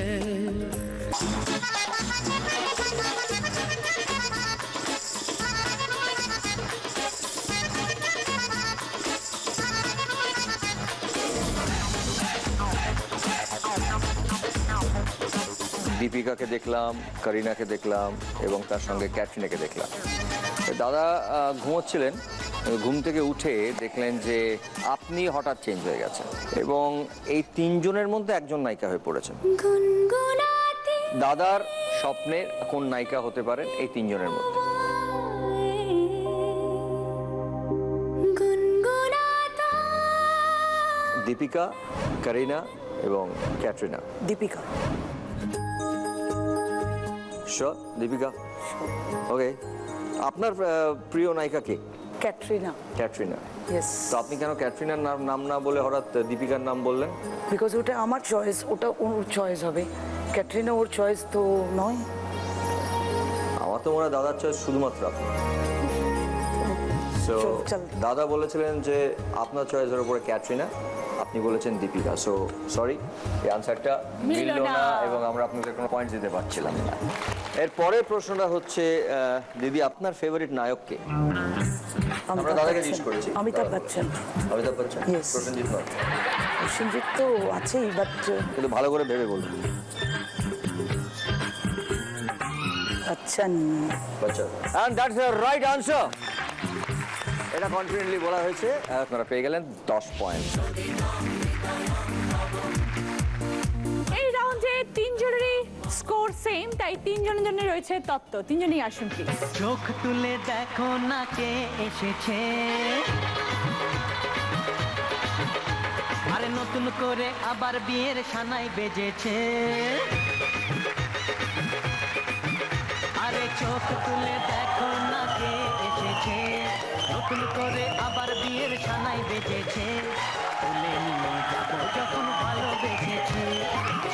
দীপিকাকে দেখলাম, করিনাকে দেখলাম এবং তার সঙ্গে ক্যাটরিনাকে দেখলাম। দাদা ঘুমোচ্ছিলেন, ঘুম থেকে উঠে দেখলেন যে আপনি হঠাৎ চেঞ্জ হয়ে গেছেন এবং এই তিনজনের মধ্যে একজন নায়িকা হয়ে পড়েছেন। দাদার স্বপ্নের কোন নায়িকা হতে পারেন এই তিনজনের মধ্যে? দীপিকা, করিনা এবং ক্যাটরিনা। দীপিকা। শিওর দীপিকা? ওকে, আপনার প্রিয় নায়িকা কে? ক্যাটরিনা। ক্যাটরিনা, ইয়েস। তো আপনি কেন ক্যাটরিনার নাম না বলে হঠাৎ দীপিকার নাম বললেন? বিকজ ওটা আমার চয়েস, ওটা ওর চয়েস হবে, ক্যাটরিনা ওর চয়েস তো নয়। আমার তো মনে হয় দাদার চয়েস শুধুমাত্র আপনি। সো দাদা বলেছিলেন যে আপনার চয়েসের উপরে ক্যাটরিনা, আপনি বলেছেন দীপিকা। সো সরি, এই আনসারটা মিলল না এবং আমরা আপনাদের কোনো পয়েন্ট দিতে পারছিলাম না। এর পরের প্রশ্নটা হচ্ছে, দিদি আপনার ফেভারিট নায়ক কে? আমরা দাদাকে জিজ্ঞেস করেছি। অমিতাভ বচ্চন। অমিতাভ বচ্চন, প্রসেনজিৎ নয়? প্রসেনজিৎ তো আছেই, বাট কিন্তু ভালো করে ভেবে বলুন। Bachchan. Bachchan, and that's the right answer. এটা কনফিডেন্টলি বলা হয়েছে। আপনারা পেয়ে গেলেন 10 পয়েন্ট। এই রাউন্ডে তিনজনেরই স্কোর সেম, তাই তিনজনের জন্য রয়েছে তত্ত্ব। তিনজনই আসুন প্লিজ। চোখ তুলে দেখো না কে এসেছে, আরে নতুন করে আবার বিয়ের সানাই বেজেছে। আরে চোখ তুলে দেখো না কে এসেছে, নতুন করে আবার বিয়ের সানাই বেজেছে। তুলে নিয়ে যাবো যখন ভালোবেসেছি,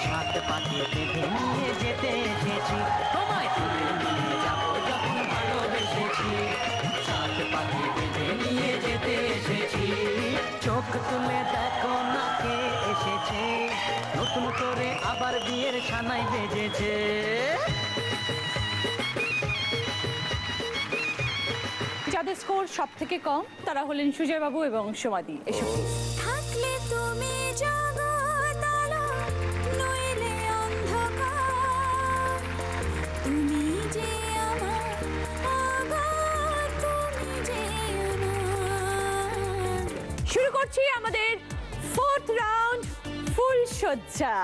সাত পাকে বেঁধে নিয়ে যেতে এসেছি। তোমায় তুলে নিয়ে যাবো যখন ভালোবেসেছি, সাত পাকে বেঁধে নিয়ে যেতে এসেছি। চোখ তুলে দেখো না কে এসেছে, নতুন করে আবার বিয়ের সানাই বেজেছে। যাদের স্কোর সব থেকে কম তারা হলেন সুজয় বাবু এবং সমাধি। এসো থাকলে তুমি জগৎ আলো, নইলে অন্ধকার। তুমি যে আমার আগর, তুমি যে আমার। শুরু করছি আমাদের 4th রাউন্ড, ফুল সজ্জা।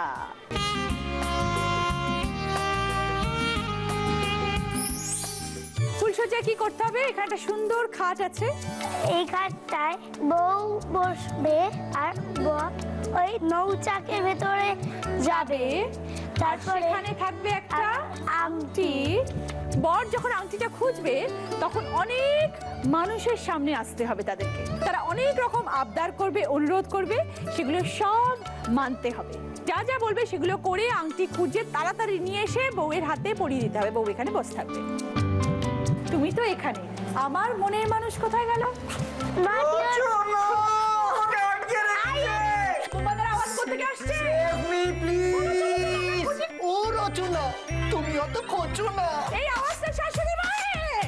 ফুলসজ্জায় কি করতে হবে? এখানে একটা সুন্দর খাট আছে, এই খাটটায় বউ বসবে আর বর ওই নৌচাকের ভেতরে যাবে। তারপর এখানে থাকবে একটা আংটি। বর যখন আংটিটা খুঁজবে তখন অনেক মানুষের সামনে আসতে হবে তাদেরকে। তারা অনেক রকম আবদার করবে, অনুরোধ করবে, সেগুলো সব মানতে হবে। যা যা বলবে সেগুলো করে আংটি খুঁজে তাড়াতাড়ি নিয়ে এসে বউয়ের হাতে পরিয়ে দিতে হবে। বউ এখানে বসে থাকবে। তুমি তো এখানে, আমার মনের মানুষ কোথায় গেল? তোমাদের আওয়াজ কোথেকে আসছে? ও রচনা, তুমি অত খোঁজো না। এই আওয়াজটা শাশুড়ি মায়ের।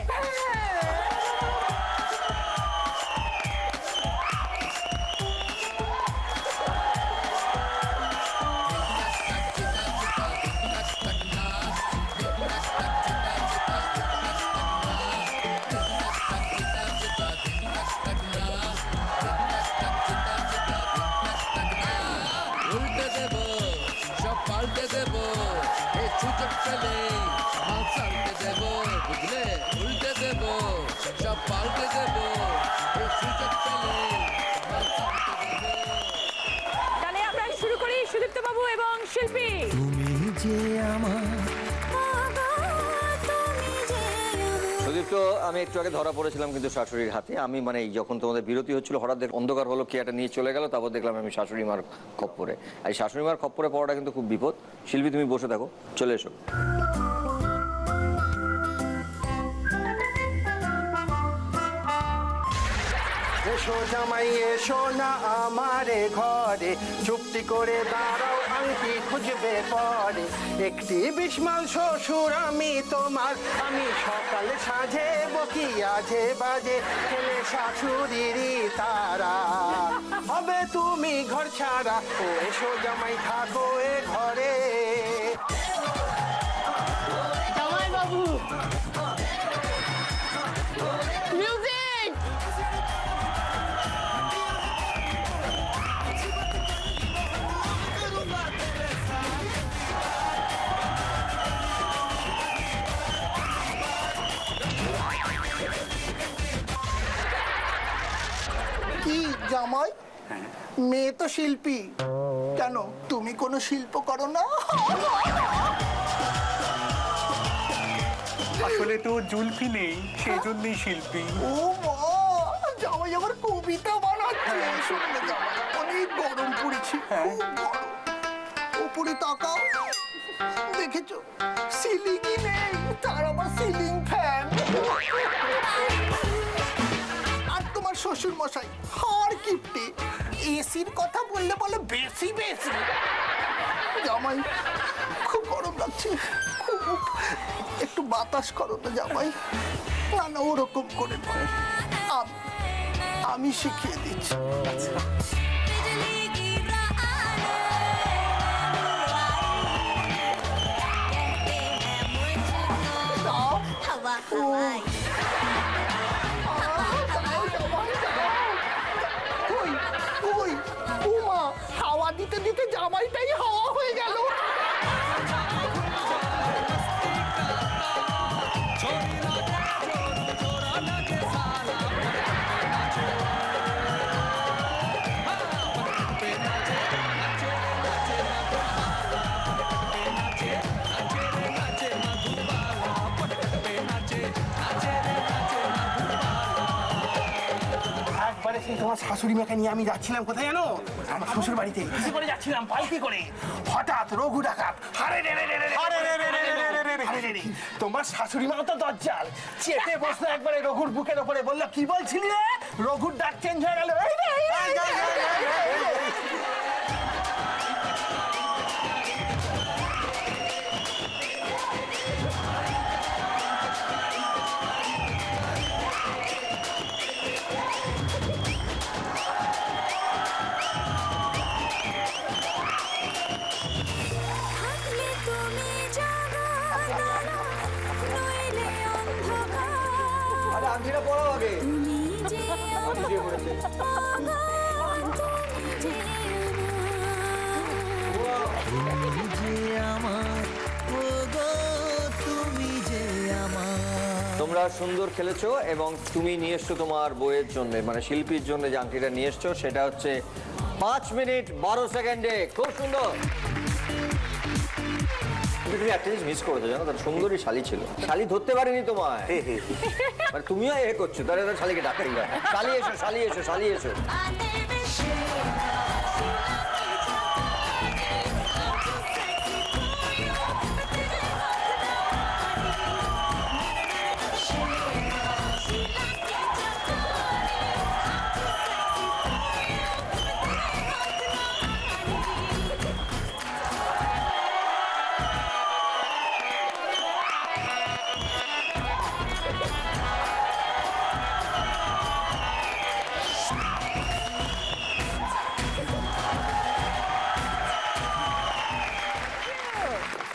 তাহলে আমরা শুরু করি সুদীপ্ত বাবু এবং শিল্পী। তুমি যে আমার সুদীপ্ত, আমি একটু আগে ধরা পড়েছিলাম কিন্তু শাশুড়ির হাতে। আমি মানে যখন তোমাদের বিরতি হচ্ছিল হঠাৎ অন্ধকার হলো, কে একটা নিয়ে চলে গেল, তারপর দেখলাম আমি শাশুড়ি মার খপ্পরে। আর শাশুড়ি মার খপ্পরে পড়াটা কিন্তু খুব বিপদ। শিল্পী, তুমি বসে থাকো, চলে এসো। এসো জামাই এসো না আমারে ঘরে, চুপটি করে দাঁড়াও আংটি খুঁজবে পরে। একটি বিস্মাল শ্বশুর আমি তোমার, আমি সকালে সাজে বকি আজে বাজে, ছেলে শাশুড়িরই তারা হবে তুমি ঘর ছাড়া। ও এসো জামাই থাকো এ ঘরে। জামাই বাবু মিউজিক। কি জামাই, মেয়ে তো শিল্পী, কেন তুমি কোনো শিল্প করো না? আসলে তো জুলফি নেই, সেই জন্যই শিল্পী। ও মা, জামাই আমার কবিতা বানাচ্ছে। শুনলে জামাই, অনেক গরম পড়েছে, খুব গরম। উপরে তাকাও, দেখেছো সিলিংই নেই, তার আবার সিলিং ফ্যান। আর তোমার শ্বশুর মশাই হার কিপটে, এসির কথা বললে বলে বেশি বেশি। জামাই খুব গরম লাগছে, খুব, একটু বাতাস করো না জামাই। না না, ওরকম করে নয়, আমি শিখিয়ে দিচ্ছি। দিতে দিতে জামাইটাই হাওয়া হয়ে গেল। একবারে সেই তোমার শাশুড়ি মাকে নিয়ে আমি যাচ্ছিলাম কোথায় জানো? আমার শ্বশুর বাড়িতে। কি করে যাচ্ছিলাম? পাল্টি করে। হঠাৎ রঘু ডাকাত হারে রে রে রে রে হারে রে রে রে রে রে। তোমার শাশুড়ি মা তো দজ্জাল, চেপে বসলো একবারে রঘুর বুকের উপরে, বললো কি বলছিলি রে? রঘুর ডাক চেঞ্জ হয়ে গেল। আংটিটা পড়ো আগে। তোমরা সুন্দর খেলেছো এবং তুমি নিয়ে এসছো তোমার বইয়ের জন্য, মানে শিল্পীর জন্য যে আংটিটা নিয়ে এসছো সেটা হচ্ছে 5 মিনিট 12 সেকেন্ডে। খুব সুন্দর। তুমি একটা জিনিস মিস করেছো জানো, তার সুন্দরী শালি ছিল, শালি ধরতে পারিনি তোমায়। মানে তুমিও এ করছো, তাহলে শালিকে ডাকাই না। শালি এসো, শালি এসো, শালি এসো।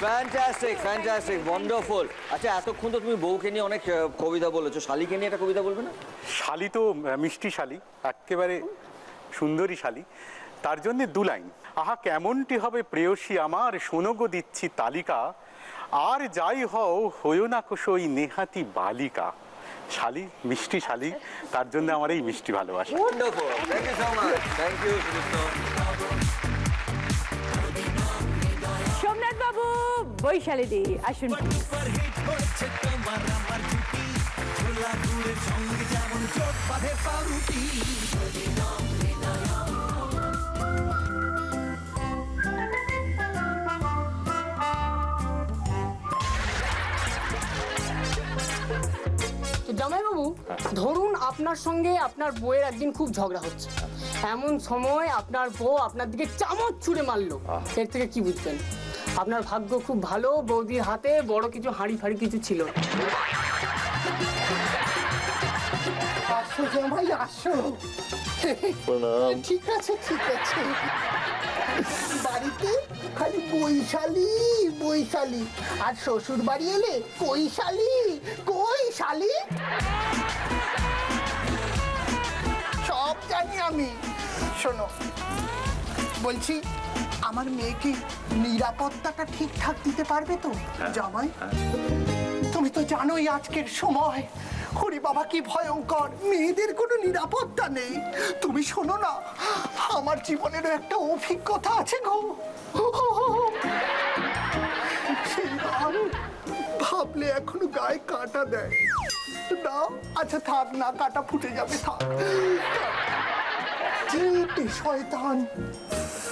Fantastic, fantastic, wonderful. আচ্ছা, এতক্ষণ তো তুমি বউকে নিয়ে অনেক কবিতা বলেছো, শালিকে নিয়ে একটা কবিতা বলবে না? শালি তো মিষ্টি শালি, একেবারে সুন্দরী শালি, তার জন্য 2 লাইন। আহা কেমনটি হবে প্রেয়সী আমার, শোনো গো দিচ্ছি তালিকা, আর যাই হও হইও না কোশই নেহাতি বালিকা। শালি, মিষ্টি শালি, তার জন্য আমার এই মিষ্টি ভালোবাসা। Wonderful, thank you so much, thank you Sudipta. Somnath বাবু, বৈশালী দি, আসুন। জামাইবাবু, ধরুন আপনার সঙ্গে আপনার বউয়ের একদিন খুব ঝগড়া হচ্ছে, এমন সময় আপনার বউ আপনার দিকে চামচ ছুঁড়ে মারলো, এর থেকে কি বুঝবেন? আপনার ভাগ্য খুব ভালো, বৌদির হাতে বড় কিছু হাঁড়ি ফাড়ি কিছু ছিল। আসো জামাই, আসো। ঠিক আছে, ঠিক আছে। বাড়িতে খালি বৈশালী বৈশালী, আর শ্বশুর বাড়ি এলে কৈশালী কৈশালী। সব জানি আমি। শোনো, বলছি আমার মেয়েকে নিরাপত্তাটা ঠিকঠাক দিতে পারবে তো জামাই? তুমি তো জানোই আজকের সময়, হরি বাবা কি ভয়ঙ্কর, মেয়েদের কোনো নিরাপত্তা নেই। তুমি শোনো না, আমার জীবনেরও একটা অভিজ্ঞতা আছে গো। ভাবলে এখনো গায়ে কাঁটা দেয় না। আচ্ছা থাক না, কাঁটা ফুটে যাবে, থাক। 3টে শয়তান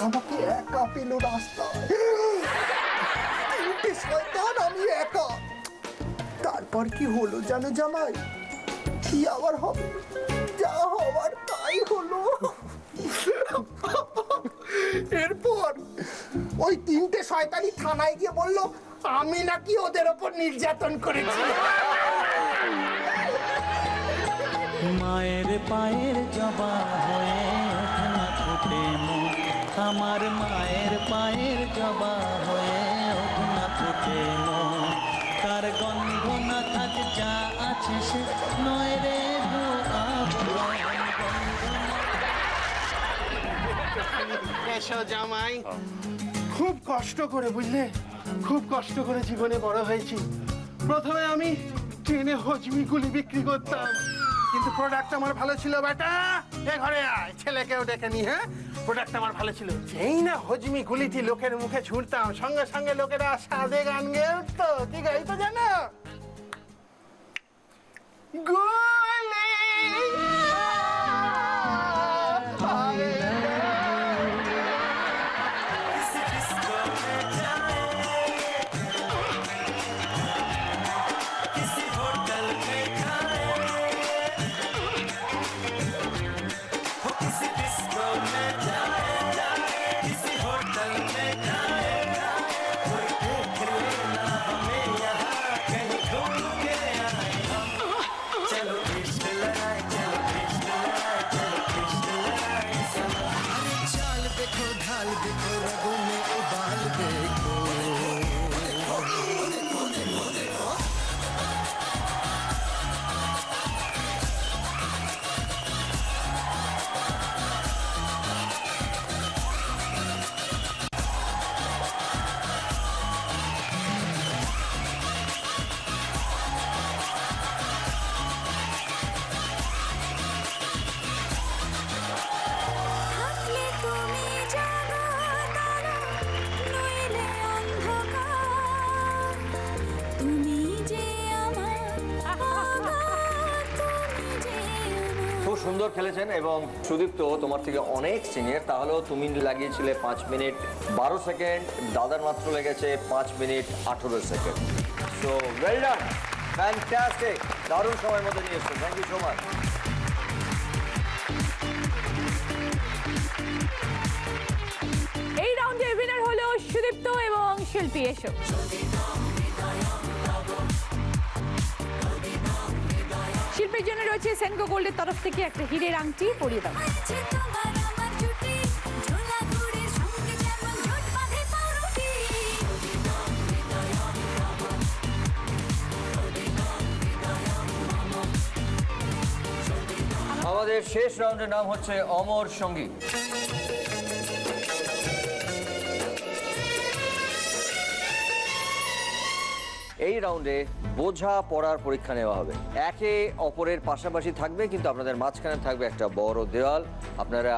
আমাকে একা পেল রাস্তায়, 3টে শয়তান, আমি একা। তারপর কি হলো জানো জামাই? কি আবার হবে? যা হবার তাই হলো। এরপর ওই 3টে শয়তানি থানায় গিয়ে বললো আমি নাকি ওদের ওপর নির্যাতন করেছি। মায়ের পায়ের জবা হয়ে ওঠে না ফুটে মন, আমার মায়ের পায়ের জবা হয়ে ওঠে না ফুটে মন, তার গন্ধ না থাক যা আছে সে নয় রে গো। এসো জামাই। খুব কষ্ট করে, বুঝলে, খুব কষ্ট করে জীবনে বড় হয়েছি। প্রথমে আমি ট্রেনে হজমি গুলি বিক্রি করতাম, কিন্তু প্রোডাক্ট আমার ভালো ছিল। বেটা, এ ঘরে আয়, ছেলেকেও ডেকে নি। হ্যাঁ, প্রোডাক্ট আমার ভালো ছিল। যেই না হজমি গুলিটি লোকের মুখে ছুঁড়তাম, সঙ্গে সঙ্গে লোকেরা সাদে গান গেয়ে উঠতো। কি গাইতো জানো? গুলি সুন্দর খেলেছেন এবং সুদীপ্ত তোমার থেকে অনেক সিনিয়র, তাহলেও তুমি লাগিয়েছিলে 5 মিনিট 12 সেকেন্ড, দাদার মাত্র লেগেছে 5 minute 18 second. So well done, fantastic, দারুণ সময়ের মধ্যে নিয়ে এসছো। Thank you so much. এই রাউন্ডের উইনার হলো সুদীপ্ত এবং শিল্পী। এসো। শিল্পীর জন্য রয়েছে সেনকো গোল্ডের তরফ থেকে একটা হীরের আংটি, পরিয়ে দাও। আমাদের শেষ রাউন্ডের নাম হচ্ছে অমর সঙ্গী। এই রাউন্ডে বোঝা পড়ার পরীক্ষা নেওয়া হবে। একে অপরের পাশাপাশি থাকবে, কিন্তু আপনাদের মাঝখানে থাকবে একটা বড় দেওয়াল। আপনারা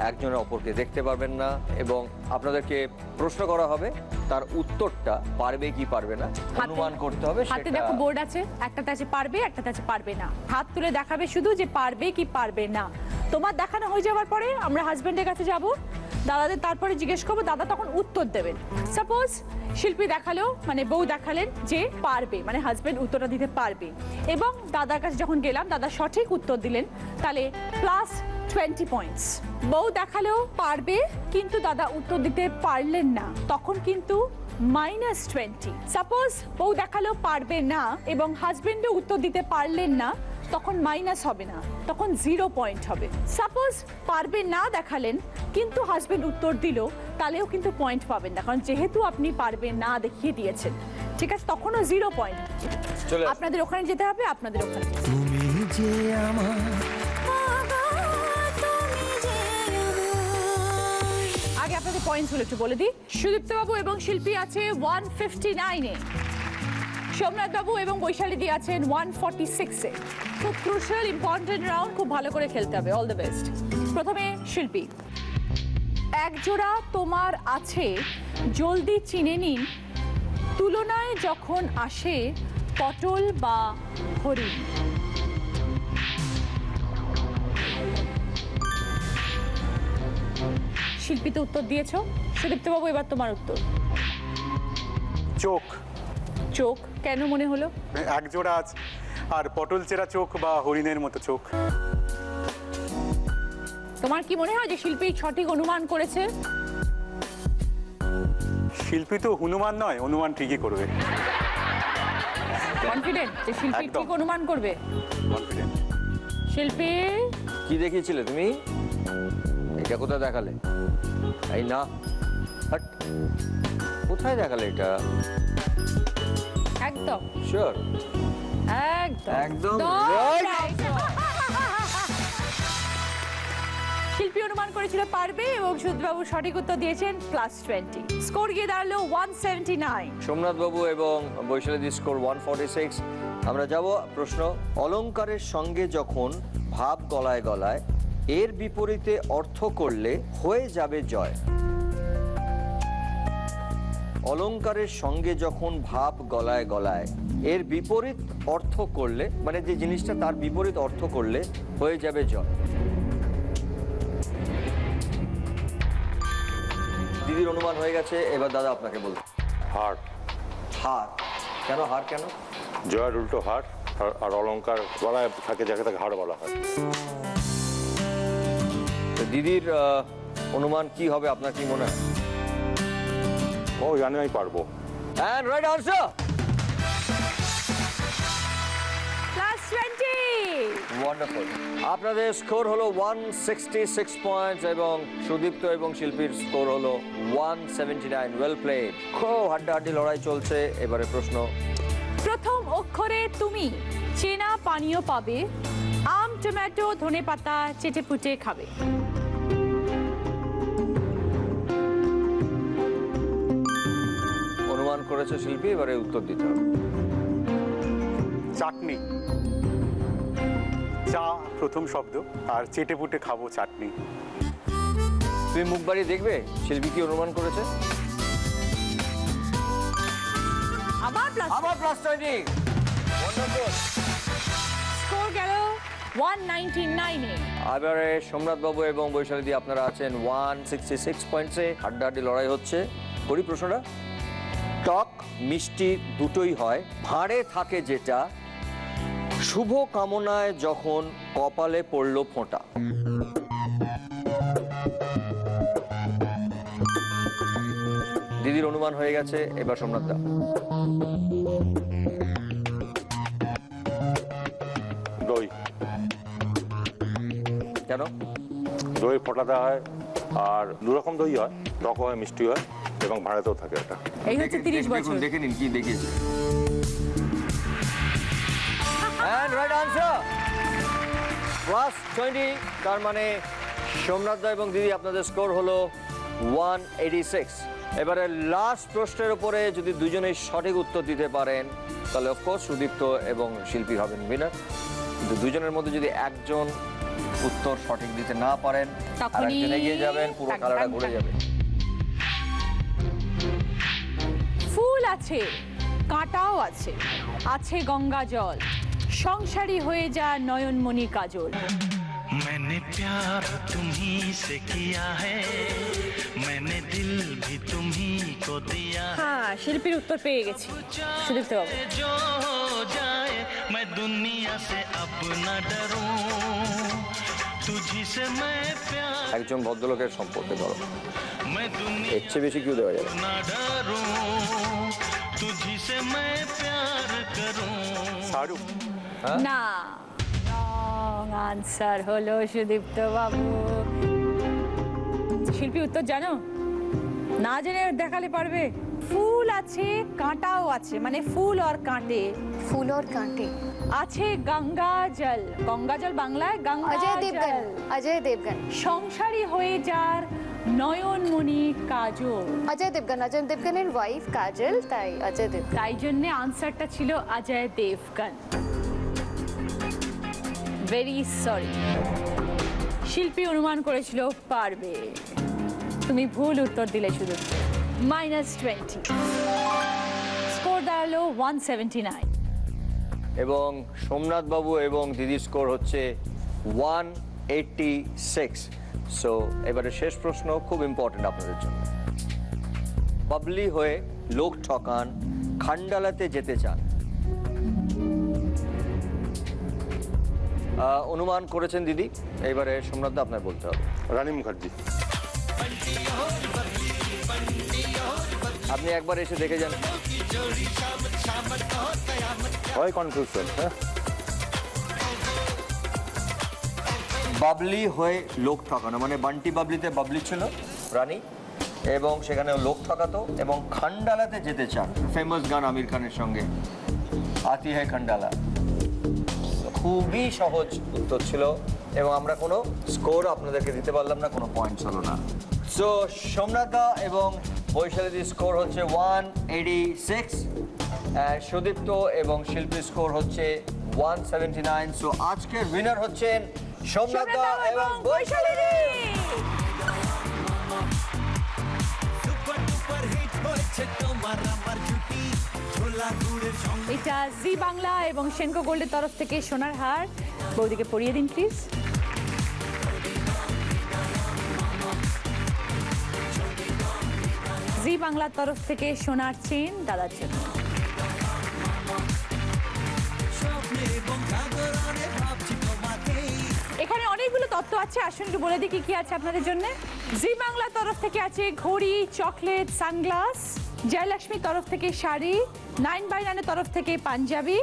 একজনের অপরকে দেখতে পারবেন না এবং আপনাদেরকে প্রশ্ন করা হবে, তার উত্তরটা পারবে কি পারবে না অনুমান করতে হবে। হাতে দেখো বোর্ড আছে, একটাতে আছে পারবে, একটাতে আছে পারবে না। হাত তুলে দেখাবে শুধু যে পারবে কি পারবে না। তোমার দেখানো হয়ে যাওয়ার পরে আমরা হাজবেন্ডের কাছে যাব, দাদাদের তারপরে জিজ্ঞেস করবো, দাদা তখন উত্তর দেবেন। সাপোজ শিল্পী দেখালো, মানে বউ দেখালেন যে পারবে, মানে হাজবেন্ড উত্তরটা দিতে পারবে, এবং দাদার কাছে যখন গেলাম দাদা সঠিক উত্তর দিলেন, তাহলে প্লাস 20 পয়েন্টস। বউ দেখালেও পারবে কিন্তু দাদা উত্তর দিতে পারলেন না, তখন কিন্তু -20। সাপোজ বউ দেখালেও পারবে না এবং হাজবেন্ডও উত্তর দিতে পারলেন না, তখন মাইনাস হবে না, তখন 0 পয়েন্ট হবে। সাপোজ পারবে না দেখালেন কিন্তু হাজবেন্ড উত্তর দিল, তাহলেও কিন্তু পয়েন্ট পাবেন না, কারণ যেহেতু আপনি পারবে না দেখিয়ে দিয়েছেন। ঠিক আছে, তখনও 0 পয়েন্ট। আপনাদের ওখানে যেতে হবে, আপনাদের ওখানে। আগে আপনাদের পয়েন্টসগুলো একটু বলে দিই। সুদীপ্ত বাবু এবং শিল্পী আছে 159-এ, সোমনাথ বাবু এবং বৈশালী দি আছেন 146-এ। খুব ক্রুশিয়াল ইম্পর্টেন্ট রাউন্ড, খুব ভালো করে খেলতে হবে। All the best. প্রথমে শিল্পী। এক জোড়া তোমার আছে, জলদি চিনে নিন, তুলনায় যখন আসে পটল বা হরিণ। শিল্পীতে উত্তর দিয়েছো, সুদীপ্ত বাবু এবার তোমার উত্তর। চোখ। চোখ কেন মনে হলো? এক জোড়া আছে, আর পটল চেরা চোখ বা হরিণের মতো চোখ। তোমার কি মনে হয় যে শিল্পী সঠিক অনুমান করেছে? শিল্পী তো হনুমান নয়, অনুমান ঠিকই করবে। কনফিডেন্ট যে শিল্পী ঠিক অনুমান করবে? কনফিডেন্ট। শিল্পী কি দেখিয়েছিলে তুমি? এটা কোথায় দেখালে? এই না, কোথায় দেখালে এটা? একদম শিওর? একদম শিল্পী শিল্পী অনুমান করেছিল পারবে এবং সুদবাবু সঠিক উত্তর দিয়েছেন +20। স্কোর গিয়ে দাঁড়ালো 179। সোমনাথ বাবু এবং বৈশালী স্কোর 146। আমরা যাব প্রশ্ন, অলংকারের সঙ্গে যখন ভাব গলায় গলায় এর বিপরীতে অর্থ করলে হয়ে যাবে জয়। অলংকারের সঙ্গে যখন ভাব গলায় গলায় এর বিপরীত অর্থ করলে, মানে যে জিনিসটা তার বিপরীত অর্থ করলে হয়ে যাবে জয়। দিদির অনুমান হয়ে গেছে, এবার দাদা আপনাকে বলুন। হার। হার কেন? হার কেন? জয়ের উল্টো হার, আর অলংকার গলায় থাকে যাকে তাকে হার বলা হয়। দিদির অনুমান কি হবে, আপনার কি মনে হয়? ও জানি আমি পারবো। And right answer. +20। Wonderful. আপনাদের স্কোর হলো 166 পয়েন্টস এবং সুদীপ্ত এবং শিল্পীর স্কোর হলো 179। Well played. খুব হাড্ডাহাড্ডি লড়াই চলছে। এবারে প্রশ্ন, প্রথম অক্ষরে তুমি চেনা পানীয় পাবে, আম টমেটো ধনেপাতা চেটেপুটে খাবে। অনুমান করেছে শিল্পী, এবারে উত্তর দিতে হবে। চাটনি। চা প্রথম শব্দ, আর চেটেপুটে খাবো চাটনি। তুমি মুখ বাড়িয়ে দেখবে শিল্পী কি অনুমান করেছে। আবার +20। Wonderful. স্কোর গেল 199 এ। এবারে সোমনাথ বাবু এবং বৈশালী দি আপনারা আছেন 166 পয়েন্টসে। হাড্ডাহাড্ডি লড়াই হচ্ছে। করি প্রশ্নটা, টক মিষ্টি দুটোই হয়, ভাঁড়ে থাকে যেটা, শুভ কামনায় যখন কপালে পড়ল ফোঁটা। দিদির অনুমান হয়ে গেছে, এবার সোমনাথ দা। দই। কেন? দই ফোটাতে হয়, আর দুরকম দই হয়, টক হয় মিষ্টি হয় এবং ভাড়াতেও থাকে এটা। এই হচ্ছে 30 বছর। দেখে নিন কি দেখিয়েছে। And right answer. +20। তার মানে সোমনাথ দা এবং দিদি আপনাদের স্কোর হলো 186। এবারে লাস্ট প্রশ্নের উপরে যদি দুজনেই সঠিক উত্তর দিতে পারেন তাহলে অফকোর্স সুদীপ্ত এবং শিল্পী হবেন উইনার। কিন্তু দুজনের মধ্যে যদি একজন উত্তর সঠিক দিতে না পারেন আর একজন এগিয়ে যাবেন, পুরো খেলাটা ঘুরে যাবে। ফুল আছে, কাঁটাও আছে, আছে গঙ্গা জল, সংসারী হয়ে যা নয়নমণি কাজল। मैंने प्यार तुम्ही से किया है, मैंने दिल भी तुम्ही को दिया। হ্যাঁ, শিল্পীর উত্তর পেয়ে গেছি। সুদীপ্ত বাবু। जो हो जाए मैं दुनिया से अब न डरूं, तुझी से मैं प्यार একজন ভদ্রলোকের সম্পর্কে ধরো, मैं दुनिया এর চেয়ে বেশি কেউ দেওয়া যাবে न डरूं, तुझी से मैं प्यार करूं। শাহরুখ। না, রং আনসার হলো সুদীপ্ত বাবু। শিল্পী উত্তর জানো? না জেনে দেখালে পারবে। ফুল আছে, কাঁটাও আছে, মানে ফুল আর কাঁটে। ফুল আর কাঁটে আছে গঙ্গা জল, গঙ্গা জল বাংলায় গঙ্গা অজয় দেবগন। অজয় দেবগন। সংসারী হয়ে যার নয়নমণি কাজল। অজয় দেবগন। অজয় দেবগনের ওয়াইফ কাজল, তাই অজয় দেবগন। তাই জন্য আনসারটা ছিল অজয় দেবগন। Very sorry. শিল্পী অনুমান করেছিল পারবে, তুমি ভুল উত্তর দিলে শুধু। -20। স্কোর দাঁড়ালো 179। এবং সোমনাথ বাবু এবং দিদির স্কোর হচ্ছে 186। সো এবারে শেষ প্রশ্ন খুব ইম্পর্টেন্ট আপনাদের জন্য। বাবলি হয়ে লোক ঠকান, খান্ডালাতে যেতে চান। অনুমান করেছেন দিদি, এবারে সোমনাথ দা আপনার বলতে হবে। রানী মুখার্জি। আপনি একবার এসে দেখে যান। হয় কনফিউশন। হ্যাঁ, বাবলি হয়ে লোক ঠকানো, মানে বান্টি বাবলিতে বাবলি ছিল রানী, এবং সেখানে লোক ঠকাতো, এবং খান্ডালাতে যেতে চান, ফেমাস গান আমির খানের সঙ্গে আতি হ্যায় খান্ডালা। খুবই সহজ উত্তর ছিল, এবং আমরা কোনো স্কোর আপনাদেরকে দিতে পারলাম না, কোনো পয়েন্টস হলো না। সো সোমনাথা এবং বৈশালীর স্কোর হচ্ছে 186, সুদীপ্ত এবং শিল্পীর স্কোর হচ্ছে 179। সো আজকের উইনার হচ্ছেন সোমনাথা এবং বৈশালী। এটা জি বাংলা এবং সেনকো গোল্ডের তরফ থেকে সোনার হার। বৌদিকে পরিয়ে দিন প্লিজ। জি বাংলার তরফ থেকে সোনার চেন দাদার জন্য। এখানে অনেকগুলো তত্ত্ব আছে, আসুন একটু বলে দিই কি কি আছে আপনাদের জন্য। জি বাংলার তরফ থেকে আছে ঘড়ি, চকলেট, সানগ্লাস। জয়লক্ষ্মীর তরফ থেকে শাড়ি, 9/9 এর তরফ থেকে পাঞ্জাবি,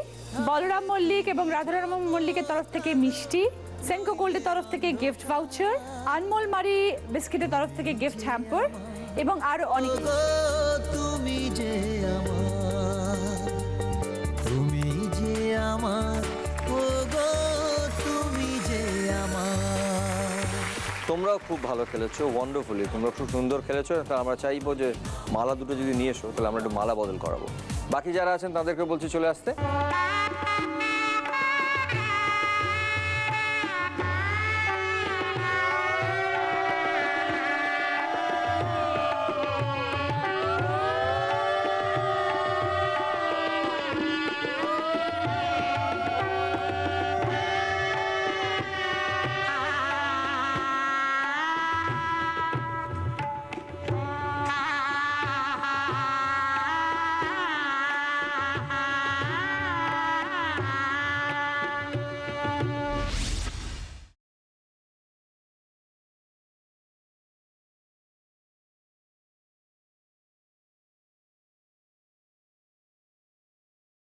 বলরাম মল্লিক এবং রাধারাম মল্লিকের তরফ থেকে মিষ্টি, সেনকো গোল্ডের তরফ থেকে গিফট ভাউচার, আনমোল মারি বিস্কিটের তরফ থেকে গিফট হ্যাম্পার এবং আরো অনেক। তুমি যে আমার, তুমি যে আমার, ও গো তুমি যে আমার। তোমরাও খুব ভালো খেলেছো, ওয়ান্ডারফুলি, তোমরা খুব সুন্দর খেলেছো। তা আমরা চাইবো যে মালা দুটো যদি নিয়ে এসো তাহলে আমরা একটু মালা বদল করাবো। বাকি যারা আছেন তাদেরকে বলছি চলে আসতে।